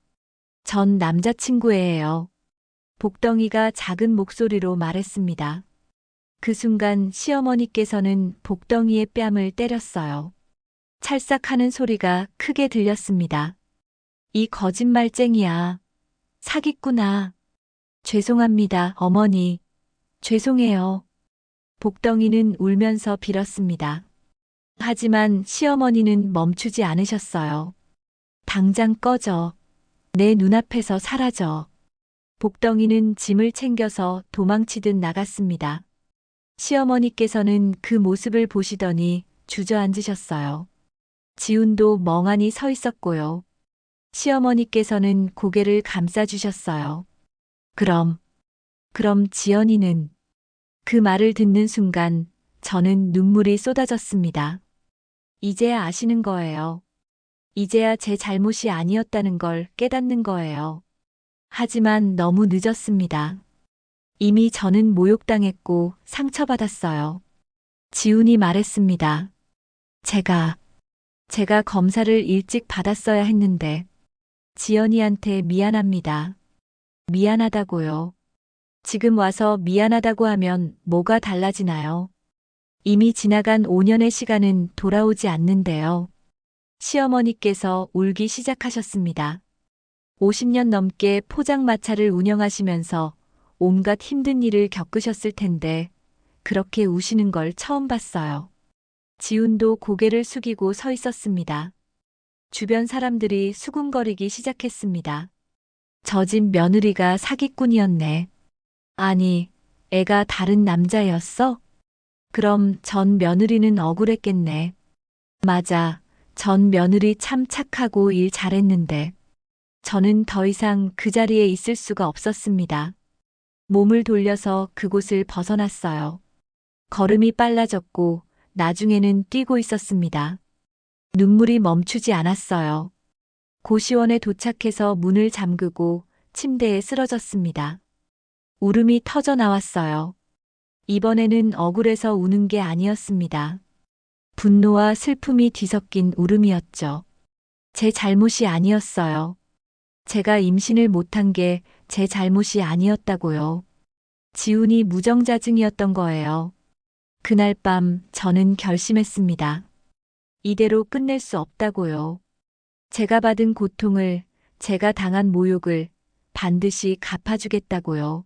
전 남자친구예요. 복덩이가 작은 목소리로 말했습니다. 그 순간 시어머니께서는 복덩이의 뺨을 때렸어요. 찰싹하는 소리가 크게 들렸습니다. 이 거짓말쟁이야. 사기꾼아. 죄송합니다, 어머니. 죄송해요. 복덩이는 울면서 빌었습니다. 하지만 시어머니는 멈추지 않으셨어요. 당장 꺼져. 내 눈앞에서 사라져. 복덩이는 짐을 챙겨서 도망치듯 나갔습니다. 시어머니께서는 그 모습을 보시더니 주저앉으셨어요. 지훈도 멍하니 서 있었고요. 시어머니께서는 고개를 감싸주셨어요. 그럼 지연이는? 그 말을 듣는 순간 저는 눈물이 쏟아졌습니다. 이제야 아시는 거예요. 이제야 제 잘못이 아니었다는 걸 깨닫는 거예요. 하지만 너무 늦었습니다. 이미 저는 모욕당했고 상처받았어요. 지훈이 말했습니다. 제가 검사를 일찍 받았어야 했는데 지연이한테 미안합니다. 미안하다고요. 지금 와서 미안하다고 하면 뭐가 달라지나요? 이미 지나간 5년의 시간은 돌아오지 않는데요. 시어머니께서 울기 시작하셨습니다. 50년 넘게 포장마차를 운영하시면서 온갖 힘든 일을 겪으셨을 텐데 그렇게 우시는 걸 처음 봤어요. 지훈도 고개를 숙이고 서 있었습니다. 주변 사람들이 수군거리기 시작했습니다. 저 집 며느리가 사기꾼이었네. 아니, 애가 다른 남자였어? 그럼 전 며느리는 억울했겠네. 맞아. 전 며느리 참 착하고 일 잘했는데. 저는 더 이상 그 자리에 있을 수가 없었습니다. 몸을 돌려서 그곳을 벗어났어요. 걸음이 빨라졌고 나중에는 뛰고 있었습니다. 눈물이 멈추지 않았어요. 고시원에 도착해서 문을 잠그고 침대에 쓰러졌습니다. 울음이 터져 나왔어요. 이번에는 억울해서 우는 게 아니었습니다. 분노와 슬픔이 뒤섞인 울음이었죠. 제 잘못이 아니었어요. 제가 임신을 못한 게 제 잘못이 아니었다고요. 지훈이 무정자증이었던 거예요. 그날 밤 저는 결심했습니다. 이대로 끝낼 수 없다고요. 제가 받은 고통을, 제가 당한 모욕을 반드시 갚아주겠다고요.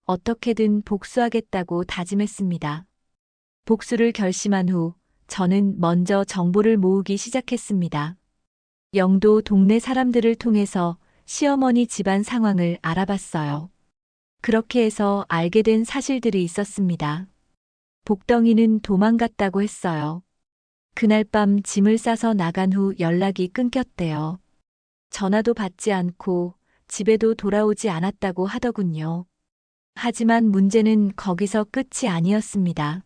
어떻게든 복수하겠다고 다짐했습니다. 복수를 결심한 후 저는 먼저 정보를 모으기 시작했습니다. 영도 동네 사람들을 통해서 시어머니 집안 상황을 알아봤어요. 그렇게 해서 알게 된 사실들이 있었습니다. 복덩이는 도망갔다고 했어요. 그날 밤 짐을 싸서 나간 후 연락이 끊겼대요. 전화도 받지 않고 집에도 돌아오지 않았다고 하더군요. 하지만 문제는 거기서 끝이 아니었습니다.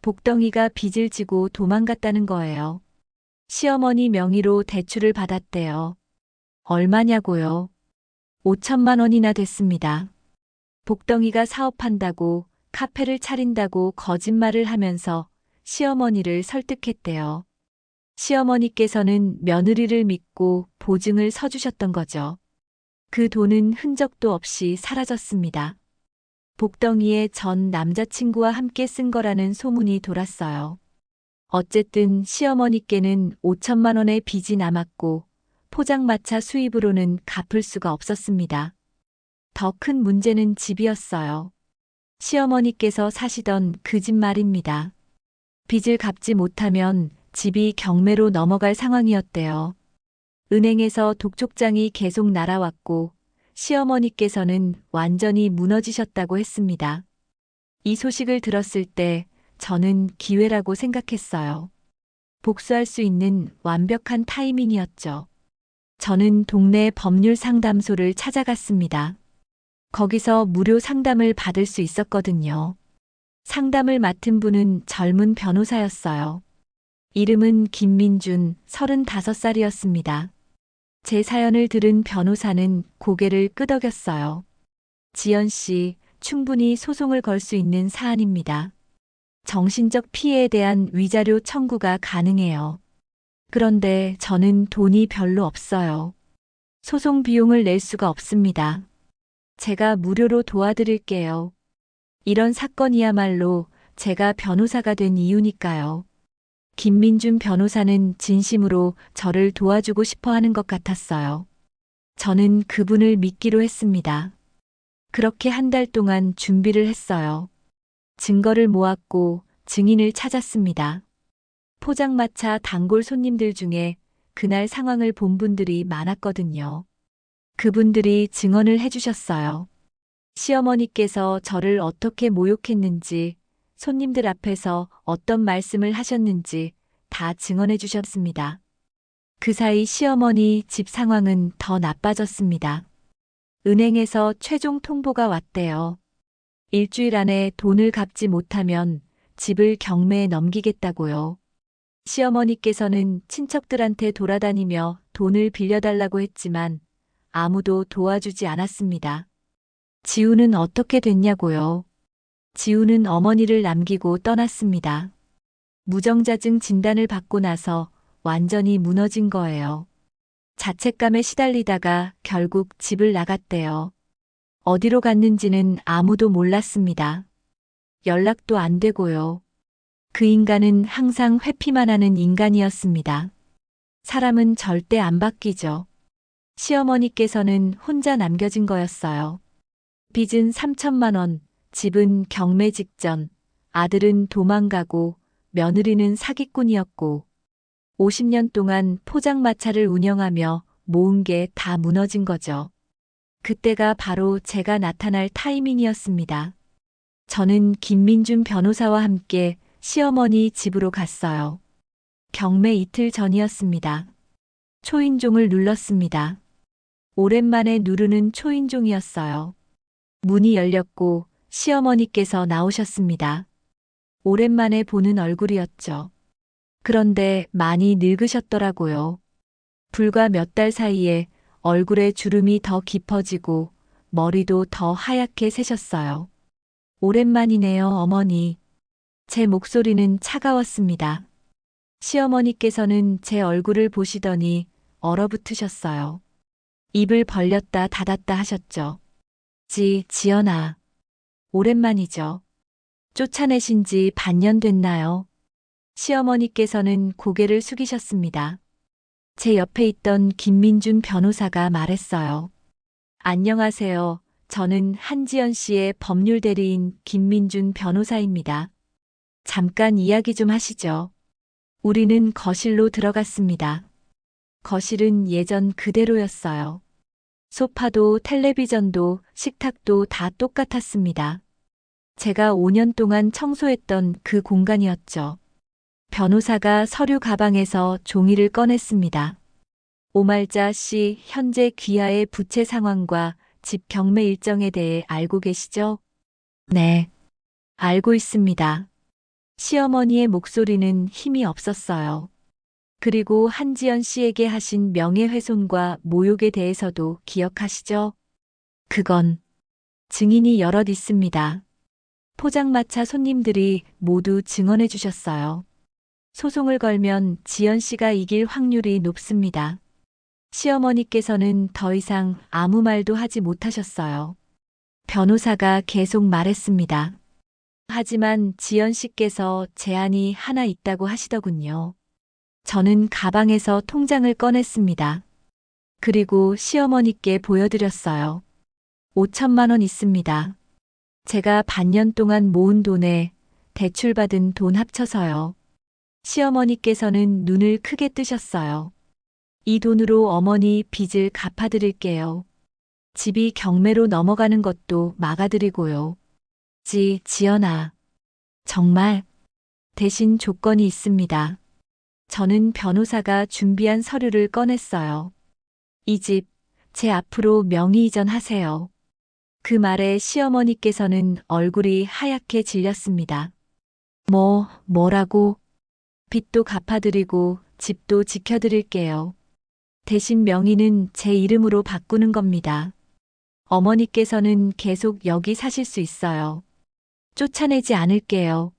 복덩이가 빚을 지고 도망갔다는 거예요. 시어머니 명의로 대출을 받았대요. 얼마냐고요? 5천만 원이나 됐습니다. 복덩이가 사업한다고 카페를 차린다고 거짓말을 하면서 시어머니를 설득했대요. 시어머니께서는 며느리를 믿고 보증을 서주셨던 거죠. 그 돈은 흔적도 없이 사라졌습니다. 복덩이의 전 남자친구와 함께 쓴 거라는 소문이 돌았어요. 어쨌든 시어머니께는 5천만 원의 빚이 남았고 포장마차 수입으로는 갚을 수가 없었습니다. 더 큰 문제는 집이었어요. 시어머니께서 사시던 그 집 말입니다. 빚을 갚지 못하면 집이 경매로 넘어갈 상황이었대요. 은행에서 독촉장이 계속 날아왔고 시어머니께서는 완전히 무너지셨다고 했습니다. 이 소식을 들었을 때 저는 기회라고 생각했어요. 복수할 수 있는 완벽한 타이밍이었죠. 저는 동네 법률 상담소를 찾아갔습니다. 거기서 무료 상담을 받을 수 있었거든요. 상담을 맡은 분은 젊은 변호사였어요. 이름은 김민준, 35살이었습니다. 제 사연을 들은 변호사는 고개를 끄덕였어요. 지연 씨, 충분히 소송을 걸 수 있는 사안입니다. 정신적 피해에 대한 위자료 청구가 가능해요. 그런데 저는 돈이 별로 없어요. 소송 비용을 낼 수가 없습니다. 제가 무료로 도와드릴게요. 이런 사건이야말로 제가 변호사가 된 이유니까요. 김민준 변호사는 진심으로 저를 도와주고 싶어 하는 것 같았어요. 저는 그분을 믿기로 했습니다. 그렇게 한 달 동안 준비를 했어요. 증거를 모았고 증인을 찾았습니다. 포장마차 단골 손님들 중에 그날 상황을 본 분들이 많았거든요. 그분들이 증언을 해주셨어요. 시어머니께서 저를 어떻게 모욕했는지, 손님들 앞에서 어떤 말씀을 하셨는지 다 증언해 주셨습니다. 그 사이 시어머니 집 상황은 더 나빠졌습니다. 은행에서 최종 통보가 왔대요. 일주일 안에 돈을 갚지 못하면 집을 경매에 넘기겠다고요. 시어머니께서는 친척들한테 돌아다니며 돈을 빌려달라고 했지만 아무도 도와주지 않았습니다. 지우는 어떻게 됐냐고요? 지우는 어머니를 남기고 떠났습니다. 무정자증 진단을 받고 나서 완전히 무너진 거예요. 자책감에 시달리다가 결국 집을 나갔대요. 어디로 갔는지는 아무도 몰랐습니다. 연락도 안 되고요. 그 인간은 항상 회피만 하는 인간이었습니다. 사람은 절대 안 바뀌죠. 시어머니께서는 혼자 남겨진 거였어요. 빚은 3천만 원, 집은 경매 직전, 아들은 도망가고 며느리는 사기꾼이었고 50년 동안 포장마차를 운영하며 모은 게 다 무너진 거죠. 그때가 바로 제가 나타날 타이밍이었습니다. 저는 김민준 변호사와 함께 시어머니 집으로 갔어요. 경매 이틀 전이었습니다. 초인종을 눌렀습니다. 오랜만에 누르는 초인종이었어요. 문이 열렸고 시어머니께서 나오셨습니다. 오랜만에 보는 얼굴이었죠. 그런데 많이 늙으셨더라고요. 불과 몇 달 사이에 얼굴에 주름이 더 깊어지고 머리도 더 하얗게 새셨어요. 오랜만이네요, 어머니. 제 목소리는 차가웠습니다. 시어머니께서는 제 얼굴을 보시더니 얼어붙으셨어요. 입을 벌렸다 닫았다 하셨죠. 지연아. 오랜만이죠. 쫓아내신 지 반년 됐나요? 시어머니께서는 고개를 숙이셨습니다. 제 옆에 있던 김민준 변호사가 말했어요. 안녕하세요. 저는 한지연 씨의 법률 대리인 김민준 변호사입니다. 잠깐 이야기 좀 하시죠. 우리는 거실로 들어갔습니다. 거실은 예전 그대로였어요. 소파도 텔레비전도 식탁도 다 똑같았습니다. 제가 5년 동안 청소했던 그 공간이었죠. 변호사가 서류 가방에서 종이를 꺼냈습니다. 오말자 씨 현재 귀하의 부채 상황과 집 경매 일정에 대해 알고 계시죠? 네, 알고 있습니다. 시어머니의 목소리는 힘이 없었어요. 그리고 한지연 씨에게 하신 명예훼손과 모욕에 대해서도 기억하시죠? 그건 증인이 여럿 있습니다. 포장마차 손님들이 모두 증언해 주셨어요. 소송을 걸면 지연 씨가 이길 확률이 높습니다. 시어머니께서는 더 이상 아무 말도 하지 못하셨어요. 변호사가 계속 말했습니다. 하지만 지연 씨께서 제안이 하나 있다고 하시더군요. 저는 가방에서 통장을 꺼냈습니다. 그리고 시어머니께 보여드렸어요. 5천만 원 있습니다. 제가 반년 동안 모은 돈에 대출받은 돈 합쳐서요. 시어머니께서는 눈을 크게 뜨셨어요. 이 돈으로 어머니 빚을 갚아드릴게요. 집이 경매로 넘어가는 것도 막아드리고요. 지연아. 정말 대신 조건이 있습니다. 저는 변호사가 준비한 서류를 꺼냈어요. 이 집 제 앞으로 명의 이전하세요. 그 말에 시어머니께서는 얼굴이 하얗게 질렸습니다. 뭐라고? 빚도 갚아드리고 집도 지켜드릴게요. 대신 명의는 제 이름으로 바꾸는 겁니다. 어머니께서는 계속 여기 사실 수 있어요. 쫓아내지 않을게요.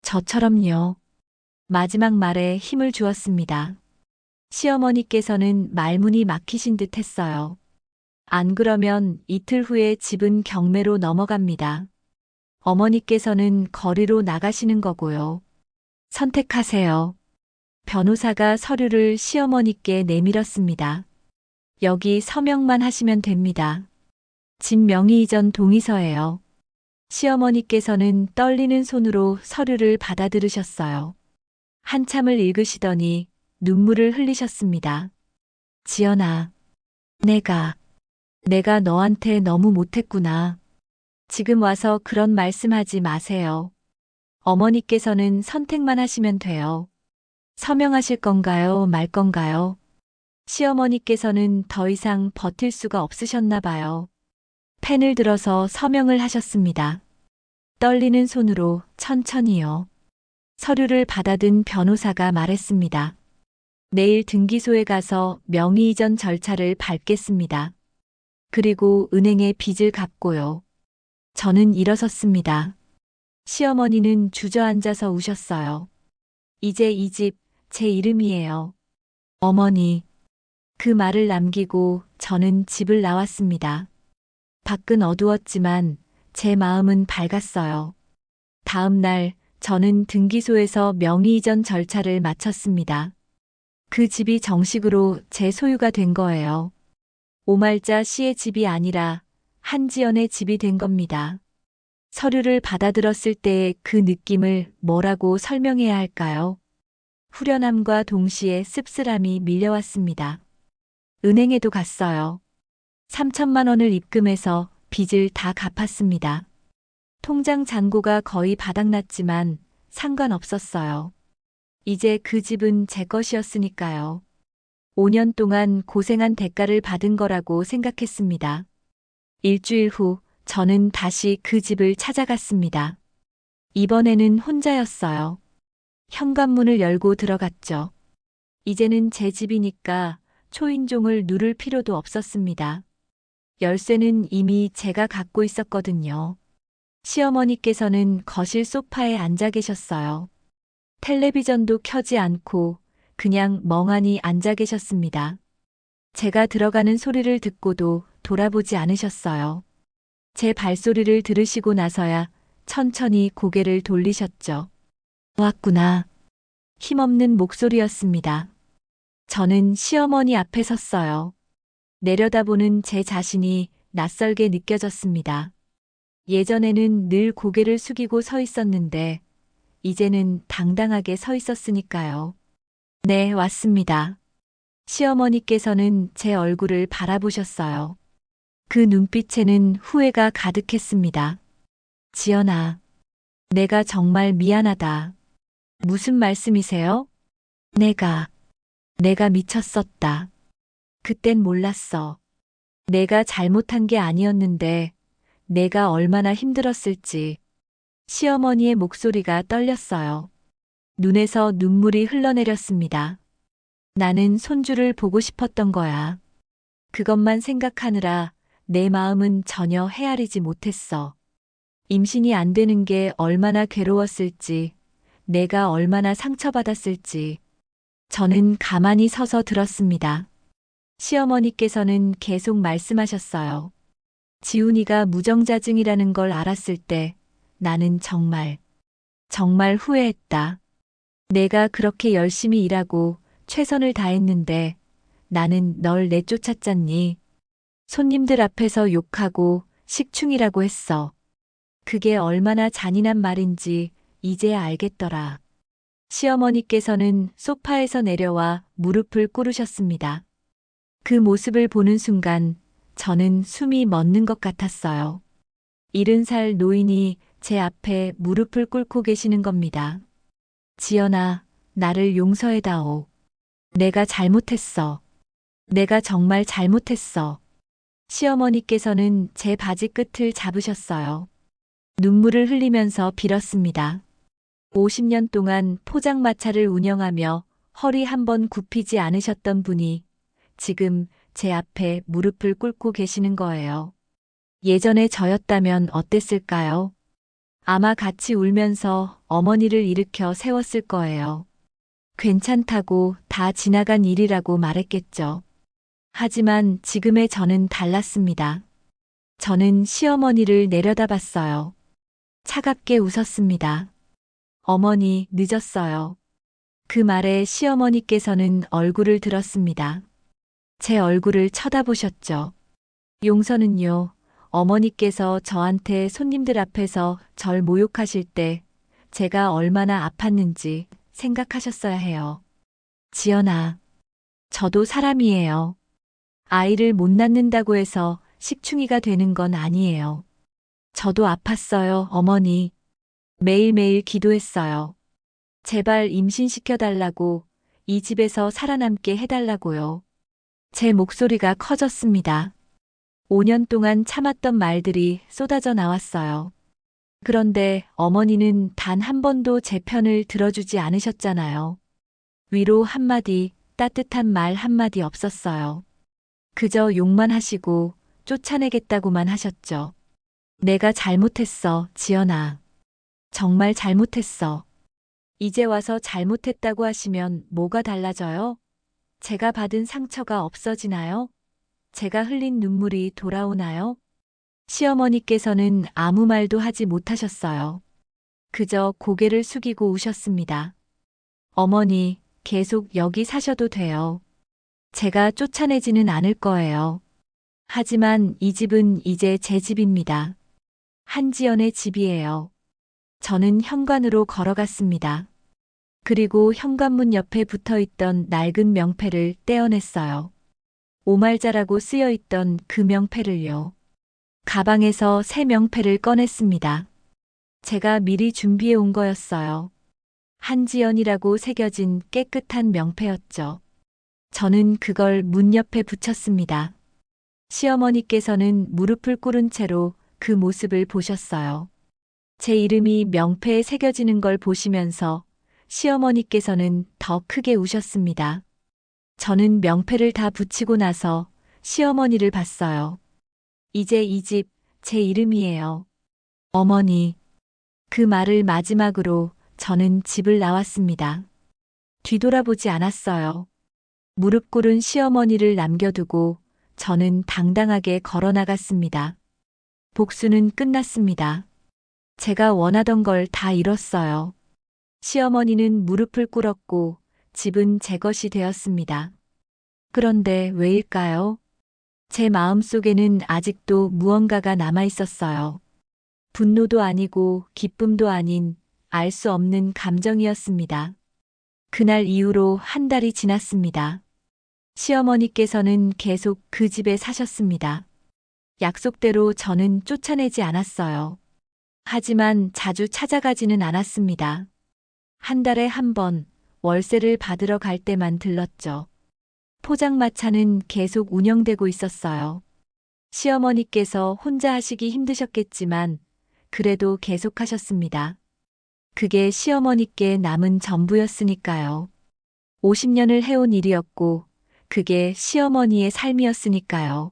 저처럼요. 마지막 말에 힘을 주었습니다. 시어머니께서는 말문이 막히신 듯 했어요. 안 그러면 이틀 후에 집은 경매로 넘어갑니다. 어머니께서는 거리로 나가시는 거고요. 선택하세요. 변호사가 서류를 시어머니께 내밀었습니다. 여기 서명만 하시면 됩니다. 집 명의 이전 동의서예요. 시어머니께서는 떨리는 손으로 서류를 받아들으셨어요. 한참을 읽으시더니 눈물을 흘리셨습니다. 지연아, 내가 너한테 너무 못했구나. 지금 와서 그런 말씀하지 마세요. 어머니께서는 선택만 하시면 돼요. 서명하실 건가요, 말 건가요? 시어머니께서는 더 이상 버틸 수가 없으셨나 봐요. 펜을 들어서 서명을 하셨습니다. 떨리는 손으로 천천히요. 서류를 받아든 변호사가 말했습니다. 내일 등기소에 가서 명의 이전 절차를 밟겠습니다. 그리고 은행에 빚을 갚고요. 저는 일어섰습니다. 시어머니는 주저앉아서 우셨어요. 이제 이 집 제 이름이에요. 어머니. 그 말을 남기고 저는 집을 나왔습니다. 밖은 어두웠지만 제 마음은 밝았어요. 다음 날 저는 등기소에서 명의 이전 절차를 마쳤습니다. 그 집이 정식으로 제 소유가 된 거예요. 오말자 씨의 집이 아니라 한지연의 집이 된 겁니다. 서류를 받아들었을 때의 그 느낌을 뭐라고 설명해야 할까요? 후련함과 동시에 씁쓸함이 밀려왔습니다. 은행에도 갔어요. 3천만 원을 입금해서 빚을 다 갚았습니다. 통장 잔고가 거의 바닥났지만 상관없었어요. 이제 그 집은 제 것이었으니까요. 5년 동안 고생한 대가를 받은 거라고 생각했습니다. 일주일 후 저는 다시 그 집을 찾아갔습니다. 이번에는 혼자였어요. 현관문을 열고 들어갔죠. 이제는 제 집이니까 초인종을 누를 필요도 없었습니다. 열쇠는 이미 제가 갖고 있었거든요. 시어머니께서는 거실 소파에 앉아 계셨어요. 텔레비전도 켜지 않고 그냥 멍하니 앉아 계셨습니다. 제가 들어가는 소리를 듣고도 돌아보지 않으셨어요. 제 발소리를 들으시고 나서야 천천히 고개를 돌리셨죠. 왔구나. 힘없는 목소리였습니다. 저는 시어머니 앞에 섰어요. 내려다보는 제 자신이 낯설게 느껴졌습니다. 예전에는 늘 고개를 숙이고 서 있었는데, 이제는 당당하게 서 있었으니까요. 네, 왔습니다. 시어머니께서는 제 얼굴을 바라보셨어요. 그 눈빛에는 후회가 가득했습니다. 지연아, 내가 정말 미안하다. 무슨 말씀이세요? 내가 미쳤었다. 그땐 몰랐어. 내가 잘못한 게 아니었는데, 내가 얼마나 힘들었을지. 시어머니의 목소리가 떨렸어요. 눈에서 눈물이 흘러내렸습니다. 나는 손주를 보고 싶었던 거야. 그것만 생각하느라 내 마음은 전혀 헤아리지 못했어. 임신이 안 되는 게 얼마나 괴로웠을지, 내가 얼마나 상처받았을지. 저는 가만히 서서 들었습니다. 시어머니께서는 계속 말씀하셨어요. 지훈이가 무정자증이라는 걸 알았을 때 나는 정말 후회했다. 내가 그렇게 열심히 일하고 최선을 다했는데 나는 널 내쫓았잖니. 손님들 앞에서 욕하고 식충이라고 했어. 그게 얼마나 잔인한 말인지 이제야 알겠더라. 시어머니께서는 소파에서 내려와 무릎을 꿇으셨습니다. 그 모습을 보는 순간 저는 숨이 멎는 것 같았어요. 70살 노인이 제 앞에 무릎을 꿇고 계시는 겁니다. 지연아, 나를 용서해다오. 내가 잘못했어. 내가 정말 잘못했어. 시어머니께서는 제 바지 끝을 잡으셨어요. 눈물을 흘리면서 빌었습니다. 50년 동안 포장마차를 운영하며 허리 한 번 굽히지 않으셨던 분이 지금 제 앞에 무릎을 꿇고 계시는 거예요. 예전에 저였다면 어땠을까요? 아마 같이 울면서 어머니를 일으켜 세웠을 거예요. 괜찮다고 다 지나간 일이라고 말했겠죠. 하지만 지금의 저는 달랐습니다. 저는 시어머니를 내려다봤어요. 차갑게 웃었습니다. 어머니, 늦었어요. 그 말에 시어머니께서는 얼굴을 들었습니다. 제 얼굴을 쳐다보셨죠. 용서는요, 어머니께서 저한테 손님들 앞에서 절 모욕하실 때 제가 얼마나 아팠는지 생각하셨어야 해요. 지연아, 저도 사람이에요. 아이를 못 낳는다고 해서 식충이가 되는 건 아니에요. 저도 아팠어요, 어머니. 매일매일 기도했어요. 제발 임신시켜달라고, 이 집에서 살아남게 해달라고요. 제 목소리가 커졌습니다. 5년 동안 참았던 말들이 쏟아져 나왔어요. 그런데 어머니는 단 한 번도 제 편을 들어주지 않으셨잖아요. 위로 한마디, 따뜻한 말 한마디 없었어요. 그저 욕만 하시고 쫓아내겠다고만 하셨죠. 내가 잘못했어, 지연아. 정말 잘못했어. 이제 와서 잘못했다고 하시면 뭐가 달라져요? 제가 받은 상처가 없어지나요? 제가 흘린 눈물이 돌아오나요? 시어머니께서는 아무 말도 하지 못하셨어요. 그저 고개를 숙이고 우셨습니다. 어머니, 계속 여기 사셔도 돼요. 제가 쫓아내지는 않을 거예요. 하지만 이 집은 이제 제 집입니다. 한지연의 집이에요. 저는 현관으로 걸어갔습니다. 그리고 현관문 옆에 붙어 있던 낡은 명패를 떼어냈어요. 오말자라고 쓰여 있던 그 명패를요. 가방에서 새 명패를 꺼냈습니다. 제가 미리 준비해 온 거였어요. 한지연이라고 새겨진 깨끗한 명패였죠. 저는 그걸 문 옆에 붙였습니다. 시어머니께서는 무릎을 꿇은 채로 그 모습을 보셨어요. 제 이름이 명패에 새겨지는 걸 보시면서 시어머니께서는 더 크게 우셨습니다. 저는 명패를 다 붙이고 나서 시어머니를 봤어요. 이제 이 집 제 이름이에요. 어머니. 그 말을 마지막으로 저는 집을 나왔습니다. 뒤돌아보지 않았어요. 무릎 꿇은 시어머니를 남겨두고 저는 당당하게 걸어 나갔습니다. 복수는 끝났습니다. 제가 원하던 걸 다 이뤘어요. 시어머니는 무릎을 꿇었고 집은 제 것이 되었습니다. 그런데 왜일까요? 제 마음속에는 아직도 무언가가 남아 있었어요. 분노도 아니고 기쁨도 아닌 알 수 없는 감정이었습니다. 그날 이후로 한 달이 지났습니다. 시어머니께서는 계속 그 집에 사셨습니다. 약속대로 저는 쫓아내지 않았어요. 하지만 자주 찾아가지는 않았습니다. 한 달에 한 번 월세를 받으러 갈 때만 들렀죠. 포장마차는 계속 운영되고 있었어요. 시어머니께서 혼자 하시기 힘드셨겠지만 그래도 계속하셨습니다. 그게 시어머니께 남은 전부였으니까요. 50년을 해온 일이었고 그게 시어머니의 삶이었으니까요.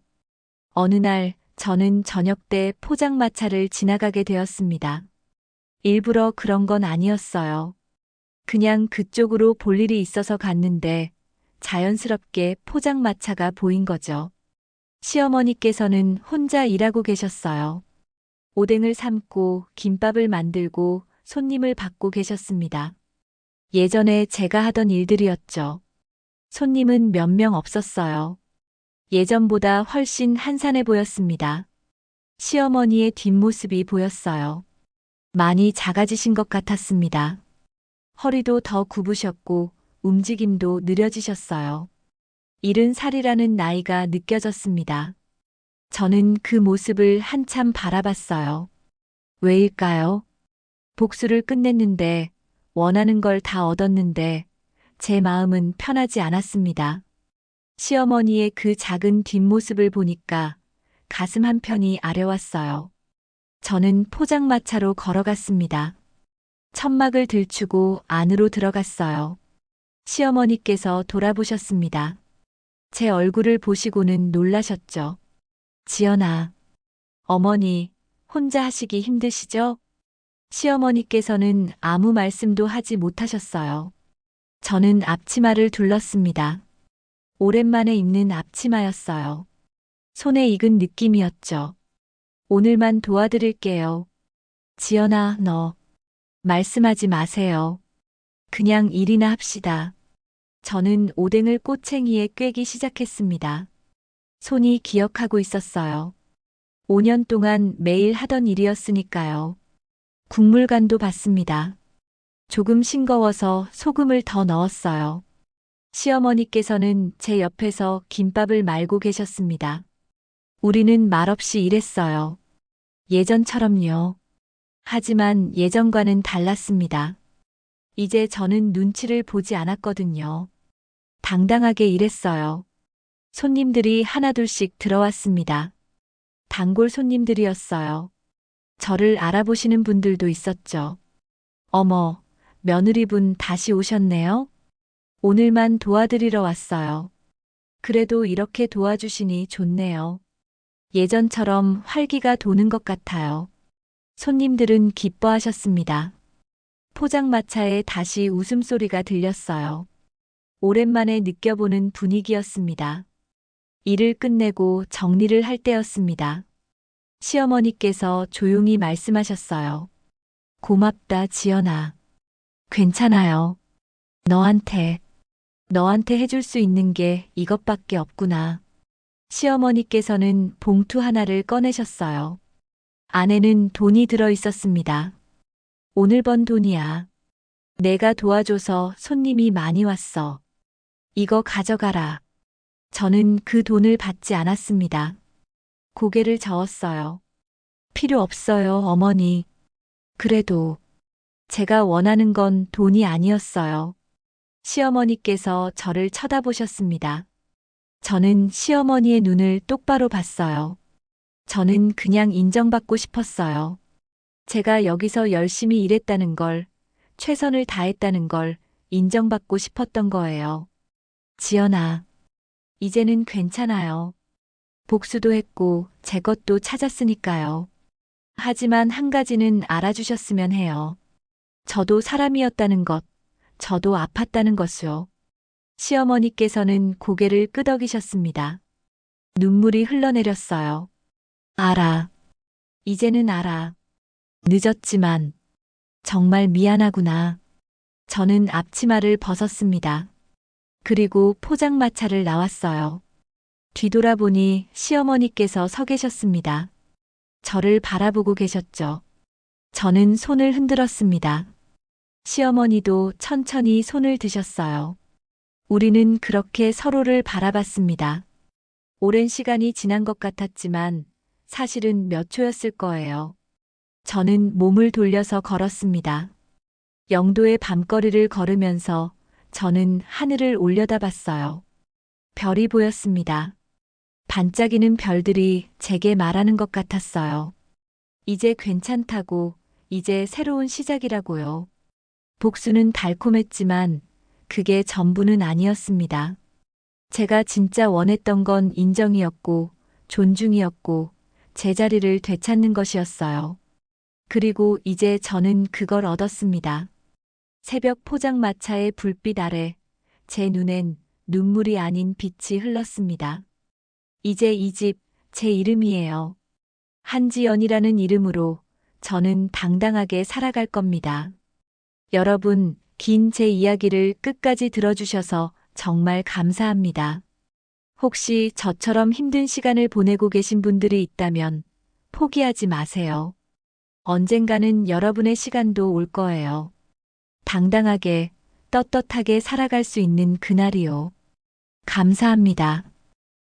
어느 날 저는 저녁 때 포장마차를 지나가게 되었습니다. 일부러 그런 건 아니었어요. 그냥 그쪽으로 볼 일이 있어서 갔는데 자연스럽게 포장마차가 보인 거죠. 시어머니께서는 혼자 일하고 계셨어요. 오뎅을 삶고 김밥을 만들고 손님을 받고 계셨습니다. 예전에 제가 하던 일들이었죠. 손님은 몇 명 없었어요. 예전보다 훨씬 한산해 보였습니다. 시어머니의 뒷모습이 보였어요. 많이 작아지신 것 같았습니다. 허리도 더 굽으셨고 움직임도 느려지셨어요. 70살이라는 나이가 느껴졌습니다. 저는 그 모습을 한참 바라봤어요. 왜일까요? 복수를 끝냈는데, 원하는 걸 다 얻었는데, 제 마음은 편하지 않았습니다. 시어머니의 그 작은 뒷모습을 보니까 가슴 한편이 아려왔어요. 저는 포장마차로 걸어갔습니다. 천막을 들추고 안으로 들어갔어요. 시어머니께서 돌아보셨습니다. 제 얼굴을 보시고는 놀라셨죠. 지연아, 어머니, 혼자 하시기 힘드시죠? 시어머니께서는 아무 말씀도 하지 못하셨어요. 저는 앞치마를 둘렀습니다. 오랜만에 입는 앞치마였어요. 손에 익은 느낌이었죠. 오늘만 도와드릴게요. 지연아, 너. 말씀하지 마세요. 그냥 일이나 합시다. 저는 오뎅을 꼬챙이에 꿰기 시작했습니다. 손이 기억하고 있었어요. 5년 동안 매일 하던 일이었으니까요. 국물간도 봤습니다. 조금 싱거워서 소금을 더 넣었어요. 시어머니께서는 제 옆에서 김밥을 말고 계셨습니다. 우리는 말없이 일했어요. 예전처럼요. 하지만 예전과는 달랐습니다. 이제 저는 눈치를 보지 않았거든요. 당당하게 일했어요. 손님들이 하나둘씩 들어왔습니다. 단골 손님들이었어요. 저를 알아보시는 분들도 있었죠. 어머, 며느리분 다시 오셨네요? 오늘만 도와드리러 왔어요. 그래도 이렇게 도와주시니 좋네요. 예전처럼 활기가 도는 것 같아요. 손님들은 기뻐하셨습니다. 포장마차에 다시 웃음소리가 들렸어요. 오랜만에 느껴보는 분위기였습니다. 일을 끝내고 정리를 할 때였습니다. 시어머니께서 조용히 말씀하셨어요. 고맙다, 지연아. 괜찮아요. 너한테 해줄 수 있는 게 이것밖에 없구나. 시어머니께서는 봉투 하나를 꺼내셨어요. 안에는 돈이 들어 있었습니다. 오늘 번 돈이야. 내가 도와줘서 손님이 많이 왔어. 이거 가져가라. 저는 그 돈을 받지 않았습니다. 고개를 저었어요. 필요 없어요, 어머니. 그래도 제가 원하는 건 돈이 아니었어요. 시어머니께서 저를 쳐다보셨습니다. 저는 시어머니의 눈을 똑바로 봤어요. 저는 그냥 인정받고 싶었어요. 제가 여기서 열심히 일했다는 걸, 최선을 다했다는 걸 인정받고 싶었던 거예요. 지연아, 이제는 괜찮아요. 복수도 했고 제 것도 찾았으니까요. 하지만 한 가지는 알아주셨으면 해요. 저도 사람이었다는 것, 저도 아팠다는 것이요. 시어머니께서는 고개를 끄덕이셨습니다. 눈물이 흘러내렸어요. 알아. 이제는 알아. 늦었지만 정말 미안하구나. 저는 앞치마를 벗었습니다. 그리고 포장마차를 나왔어요. 뒤돌아보니 시어머니께서 서 계셨습니다. 저를 바라보고 계셨죠. 저는 손을 흔들었습니다. 시어머니도 천천히 손을 드셨어요. 우리는 그렇게 서로를 바라봤습니다. 오랜 시간이 지난 것 같았지만 사실은 몇 초였을 거예요. 저는 몸을 돌려서 걸었습니다. 영도의 밤거리를 걸으면서 저는 하늘을 올려다봤어요. 별이 보였습니다. 반짝이는 별들이 제게 말하는 것 같았어요. 이제 괜찮다고, 이제 새로운 시작이라고요. 복수는 달콤했지만 그게 전부는 아니었습니다. 제가 진짜 원했던 건 인정이었고, 존중이었고, 제자리를 되찾는 것이었어요. 그리고 이제 저는 그걸 얻었습니다. 새벽 포장마차의 불빛 아래 제 눈엔 눈물이 아닌 빛이 흘렀습니다. 이제 이 집 제 이름이에요. 한지연이라는 이름으로 저는 당당하게 살아갈 겁니다. 여러분, 긴 제 이야기를 끝까지 들어주셔서 정말 감사합니다. 혹시 저처럼 힘든 시간을 보내고 계신 분들이 있다면 포기하지 마세요. 언젠가는 여러분의 시간도 올 거예요. 당당하게, 떳떳하게 살아갈 수 있는 그날이요. 감사합니다.